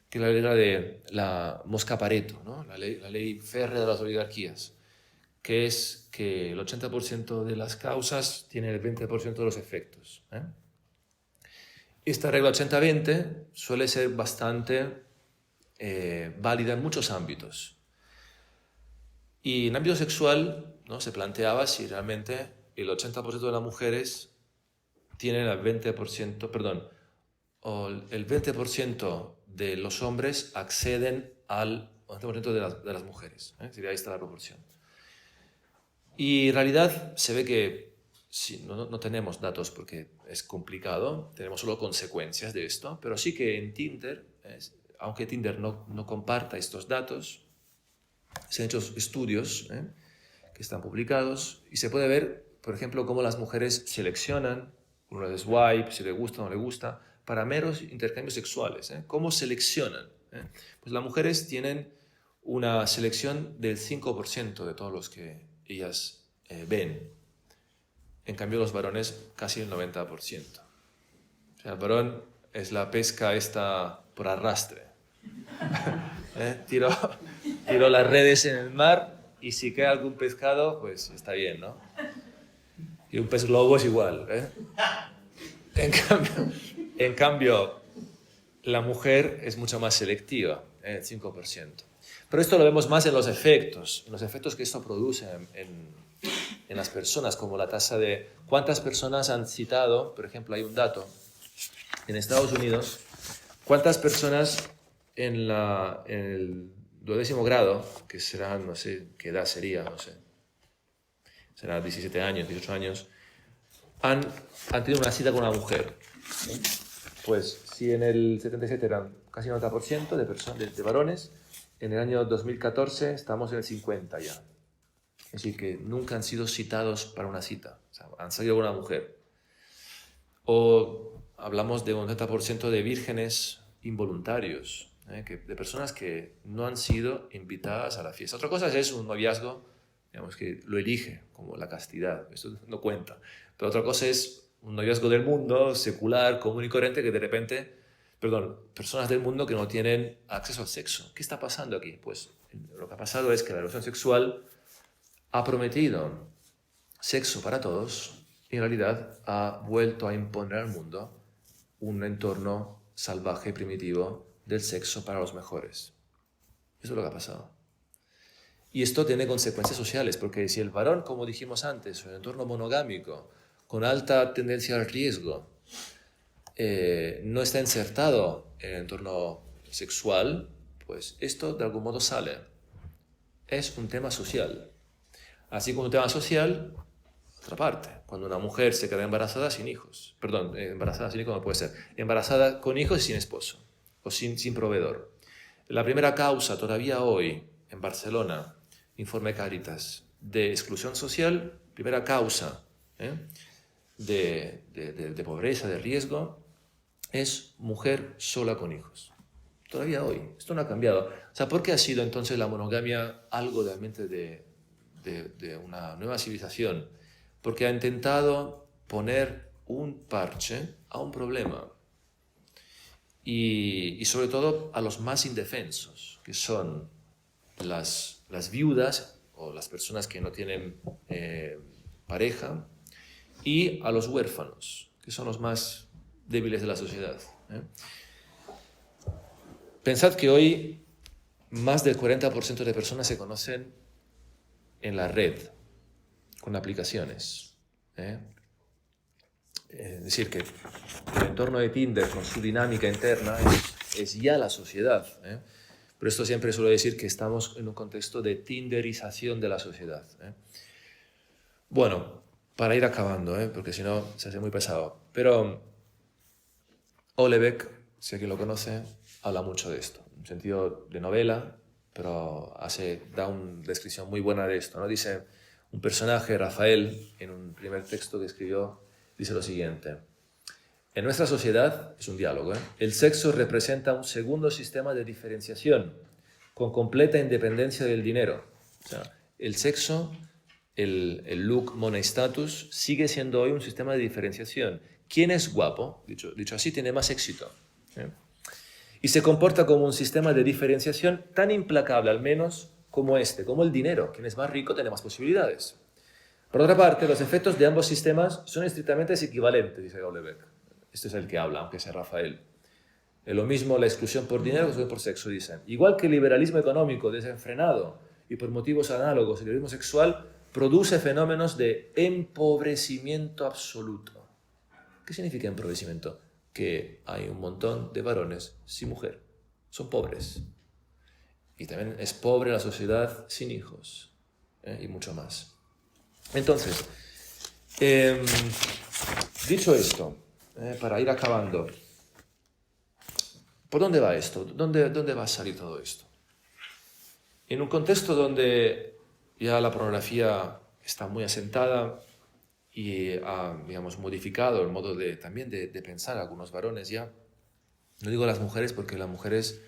que es la regla de la mosca Pareto, ¿no? la ley férrea de las oligarquías, que es que el 80% de las causas tiene el 20% de los efectos. Esta regla 80-20 suele ser bastante válida en muchos ámbitos. Y en el ámbito sexual, ¿no?, se planteaba si realmente el 80% de las mujeres tienen el 20%, perdón, o el 20% de los hombres acceden al 20% de las mujeres. Sería ahí está la proporción. Y en realidad se ve que sí, no tenemos datos porque es complicado, tenemos solo consecuencias de esto, pero sí que en Tinder, aunque Tinder no comparta estos datos, se han hecho estudios que están publicados y se puede ver, por ejemplo, cómo las mujeres seleccionan, uno de swipe, si le gusta o no le gusta, para meros intercambios sexuales. ¿Cómo seleccionan? Pues las mujeres tienen una selección del 5% de todos los que ellas ven. En cambio, los varones casi el 90%. O sea, el varón es la pesca esta por arrastre. Tiro las redes en el mar y si cae algún pescado, pues está bien, ¿no? Y un pez globo es igual. En cambio, la mujer es mucho más selectiva, el 5%. Pero esto lo vemos más en los efectos que esto produce en las personas, como la tasa de cuántas personas han citado, por ejemplo, hay un dato, en Estados Unidos, cuántas personas en el 12º grado, que será, no sé qué edad sería, no sé, será 17 años, 18 años, han tenido una cita con una mujer. Pues si en el 77 eran casi 90% de varones, en el año 2014 estamos en el 50 ya. Es decir, que nunca han sido citados para una cita, o sea, han salido con una mujer. O hablamos de un 90% de vírgenes involuntarios, de personas que no han sido invitadas a la fiesta. Otra cosa es un noviazgo, digamos, que lo elige, como la castidad, esto no cuenta. Pero otra cosa es un noviazgo del mundo, secular, común y corriente, que de repente, personas del mundo que no tienen acceso al sexo. ¿Qué está pasando aquí? Pues lo que ha pasado es que la relación sexual ha prometido sexo para todos y en realidad ha vuelto a imponer al mundo un entorno salvaje y primitivo del sexo para los mejores. Eso es lo que ha pasado. Y esto tiene consecuencias sociales, porque si el varón, como dijimos antes, en un entorno monogámico, con alta tendencia al riesgo, no está insertado en el entorno sexual, pues esto de algún modo sale. Es un tema social. Así como un tema social, otra parte, cuando una mujer se queda embarazada sin hijos, embarazada sin hijos no puede ser, embarazada con hijos y sin esposo, o sin proveedor. La primera causa todavía hoy en Barcelona, informe Cáritas, de exclusión social, primera causa de pobreza, de riesgo, es mujer sola con hijos. Todavía hoy, esto no ha cambiado. O sea, ¿por qué ha sido entonces la monogamia algo realmente de una nueva civilización? Porque ha intentado poner un parche a un problema y sobre todo a los más indefensos, que son las viudas o las personas que no tienen pareja, y a los huérfanos, que son los más débiles de la sociedad. Pensad que hoy más del 40% de personas se conocen en la red, con aplicaciones. Es decir, que el entorno de Tinder, con su dinámica interna, es ya la sociedad. Por esto siempre suelo decir que estamos en un contexto de tinderización de la sociedad. Bueno, para ir acabando, porque si no se hace muy pesado. Pero Houellebecq, si alguien lo conoce, habla mucho de esto, en sentido de novela, pero da una descripción muy buena de esto, ¿no? Dice, un personaje, Rafael, en un primer texto que escribió, dice lo siguiente: En nuestra sociedad, es un diálogo, el sexo representa un segundo sistema de diferenciación con completa independencia del dinero. O sea, el sexo, el look, money status, sigue siendo hoy un sistema de diferenciación. ¿Quién es guapo? Dicho así, tiene más éxito. Y se comporta como un sistema de diferenciación tan implacable, al menos, como como el dinero. Quien es más rico tiene más posibilidades. Por otra parte, los efectos de ambos sistemas son estrictamente equivalentes, dice Gaulebeck. Este es el que habla, aunque sea Rafael. Es lo mismo la exclusión por dinero que por sexo, dicen. Igual que el liberalismo económico desenfrenado y por motivos análogos, el liberalismo sexual produce fenómenos de empobrecimiento absoluto. ¿Qué significa empobrecimiento? Que hay un montón de varones sin mujer. Son pobres. Y también es pobre la sociedad sin hijos. Y mucho más. Entonces, dicho esto, para ir acabando, ¿por dónde va esto? ¿Dónde va a salir todo esto? En un contexto donde ya la pornografía está muy asentada y ha, digamos, modificado el modo también de pensar a algunos varones ya. No digo las mujeres porque las mujeres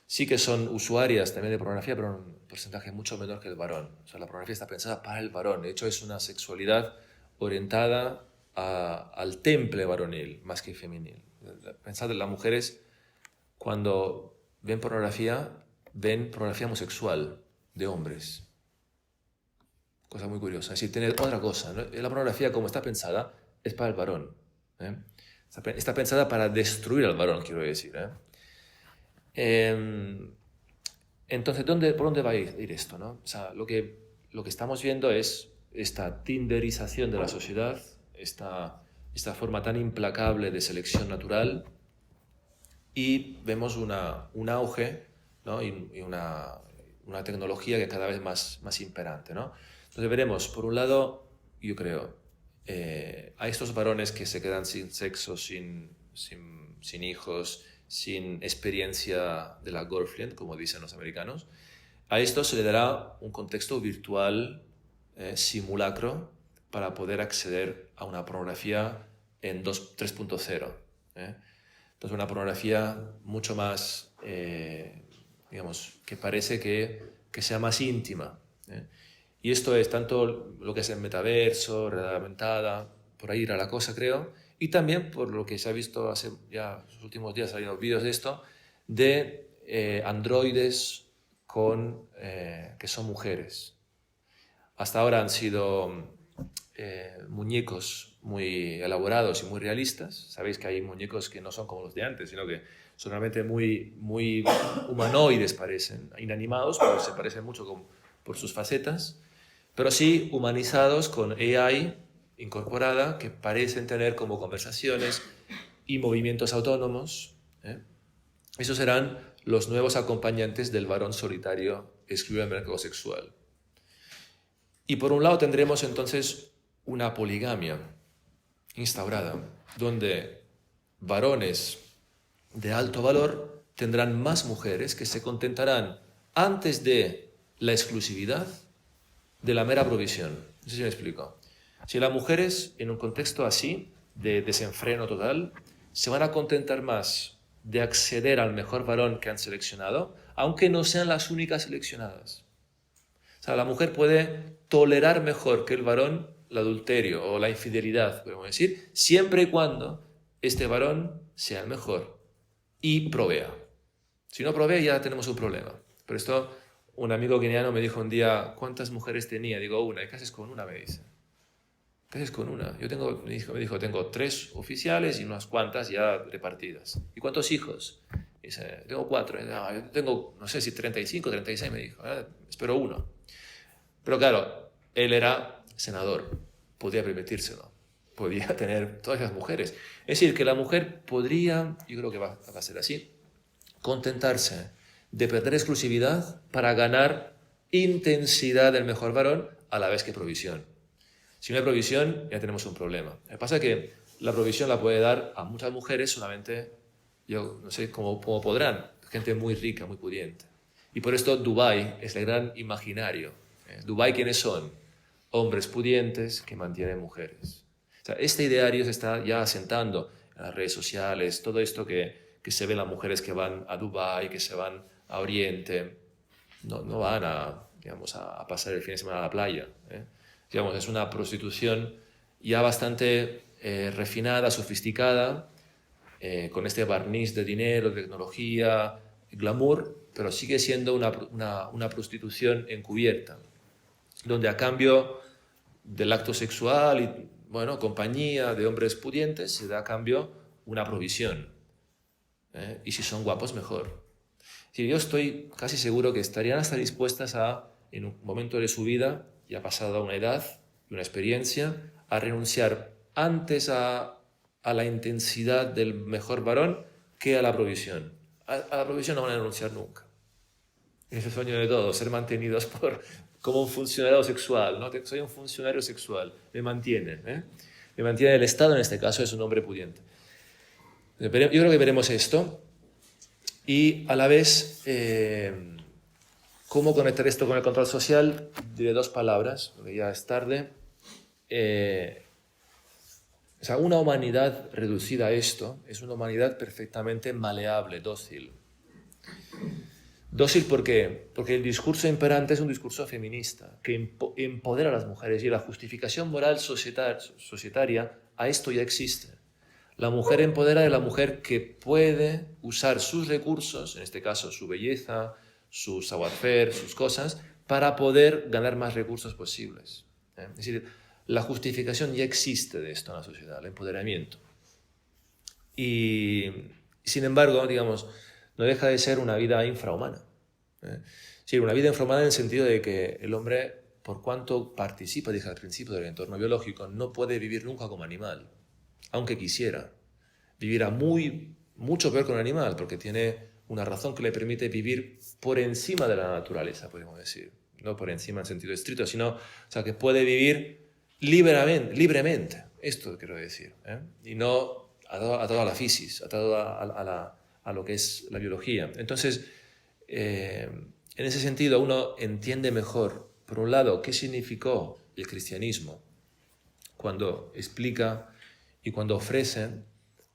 sí que son usuarias también de pornografía, pero en un porcentaje mucho menor que el varón. O sea, la pornografía está pensada para el varón. De hecho, es una sexualidad orientada al temple varonil más que femenil. Pensad en las mujeres cuando ven pornografía homosexual de hombres. Cosa muy curiosa. Es decir, tiene otra cosa, ¿no? La pornografía, como está pensada, es para el varón. Está pensada para destruir al varón, quiero decir. Entonces, ¿por dónde va a ir esto, no? O sea, lo que estamos viendo es esta tinderización de la sociedad, esta forma tan implacable de selección natural, y vemos un auge, ¿no? y una tecnología que cada vez más imperante, ¿no? Entonces veremos, por un lado, yo creo, a estos varones que se quedan sin sexo, sin hijos, sin experiencia de la girlfriend, como dicen los americanos. A esto se le dará un contexto virtual, simulacro, para poder acceder a una pornografía en 3.0. Entonces una pornografía mucho más, digamos, que parece que sea más íntima. Y esto es tanto lo que es el metaverso, realidad aumentada, por ahí irá la cosa, creo. Y también por lo que se ha visto hace ya los últimos días, ha salido vídeos de esto, de androides que son mujeres. Hasta ahora han sido muñecos muy elaborados y muy realistas. Sabéis que hay muñecos que no son como los de antes, sino que son realmente muy humanoides, parecen, inanimados, pero se parecen mucho por sus facetas, pero sí humanizados con AI incorporada, que parecen tener como conversaciones y movimientos autónomos. Esos serán los nuevos acompañantes del varón solitario excluido del mercado sexual. Y por un lado tendremos entonces una poligamia instaurada, donde varones de alto valor tendrán más mujeres que se contentarán antes de la exclusividad de la mera provisión. No sé si me explico. Si las mujeres, en un contexto así, de desenfreno total, se van a contentar más de acceder al mejor varón que han seleccionado, aunque no sean las únicas seleccionadas. O sea, la mujer puede tolerar mejor que el varón el adulterio o la infidelidad, podemos decir, siempre y cuando este varón sea el mejor y provea. Si no provee, ya tenemos un problema. Por esto, un amigo guineano me dijo un día, ¿cuántas mujeres tenía? Digo, una. ¿Y qué haces con una? Me dice. ¿Qué haces con una? Me dijo, tengo 3 oficiales y unas cuantas ya repartidas. ¿Y cuántos hijos? Dice, tengo 4. Yo tengo, no sé si 35, 36, me dijo. Espero 1. Pero claro, él era senador, podía permitírselo, podía tener todas las mujeres. Es decir, que la mujer podría, yo creo que va a ser así, contentarse de perder exclusividad para ganar intensidad del mejor varón a la vez que provisión. Si no hay provisión, ya tenemos un problema. Lo que pasa es que la provisión la puede dar a muchas mujeres solamente, yo no sé cómo podrán, gente muy rica, muy pudiente. Y por esto Dubái es el gran imaginario. Dubái, ¿quiénes son? Hombres pudientes que mantienen mujeres. O sea, este ideario se está ya asentando en las redes sociales, todo esto que se ven las mujeres que van a Dubái, que se van a Oriente, no van digamos, a pasar el fin de semana a la playa. Digamos, es una prostitución ya bastante refinada, sofisticada, con este barniz de dinero, de tecnología, glamour, pero sigue siendo una prostitución encubierta, donde a cambio del acto sexual y, bueno, compañía de hombres pudientes, se da a cambio una provisión. Y si son guapos, mejor. Sí, yo estoy casi seguro que estarían hasta dispuestas a, en un momento de su vida, ya pasada una edad y una experiencia, a renunciar antes a la intensidad del mejor varón que a la provisión. A la provisión no van a renunciar nunca. Ese sueño de todos, ser mantenidos como un funcionario sexual, ¿no? Soy un funcionario sexual, me mantienen. Me mantiene el Estado, en este caso es un hombre pudiente. Yo creo que veremos esto y a la vez cómo conectar esto con el control social. Diré dos palabras, porque ya es tarde. O sea, una humanidad reducida a esto es una humanidad perfectamente maleable, dócil. Dócil, ¿por qué? Porque el discurso imperante es un discurso feminista que empodera a las mujeres, y la justificación moral societaria a esto ya existe. La mujer empodera de la mujer que puede usar sus recursos, en este caso su belleza, su savoir-faire, sus cosas, para poder ganar más recursos posibles. Es decir, la justificación ya existe de esto en la sociedad, el empoderamiento. Y sin embargo, digamos, no deja de ser una vida infrahumana. Sí, una vida infrahumana en el sentido de que el hombre, por cuanto participa, dije al principio, del entorno biológico, no puede vivir nunca como animal, aunque quisiera. Vivirá mucho peor que un animal, porque tiene una razón que le permite vivir por encima de la naturaleza, podemos decir. No por encima en sentido estricto, sino, o sea, que puede vivir libremente. Esto quiero decir. Y no atado a la fisis, atado a lo que es la biología. Entonces, en ese sentido, uno entiende mejor, por un lado, qué significó el cristianismo cuando explica y cuando ofrece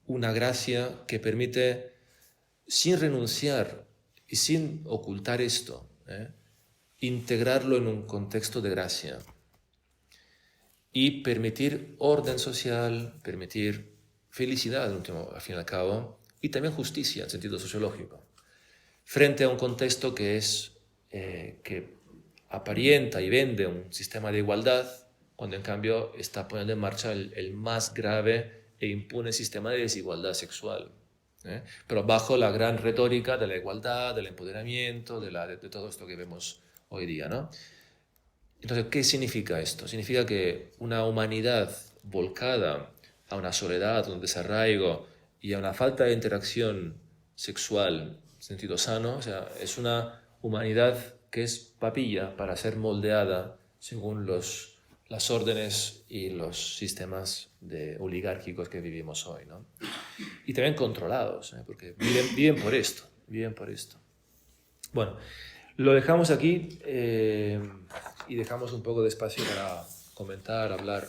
una gracia que permite, sin renunciar y sin ocultar esto, integrarlo en un contexto de gracia y permitir orden social, permitir felicidad, al fin y al cabo, y también justicia en sentido sociológico, frente a un contexto que es que aparenta y vende un sistema de igualdad, cuando en cambio está poniendo en marcha el más grave e impune sistema de desigualdad sexual, pero bajo la gran retórica de la igualdad, del empoderamiento, de todo esto que vemos hoy día, ¿no? Entonces, ¿qué significa esto? Significa que una humanidad volcada a una soledad, a un desarraigo y a una falta de interacción sexual en sentido sano, o sea, es una humanidad que es papilla para ser moldeada según las órdenes y los sistemas oligárquicos que vivimos hoy, ¿no? Y también controlados, porque viven por esto, viven por esto. Bueno, lo dejamos aquí y dejamos un poco de espacio para comentar, hablar.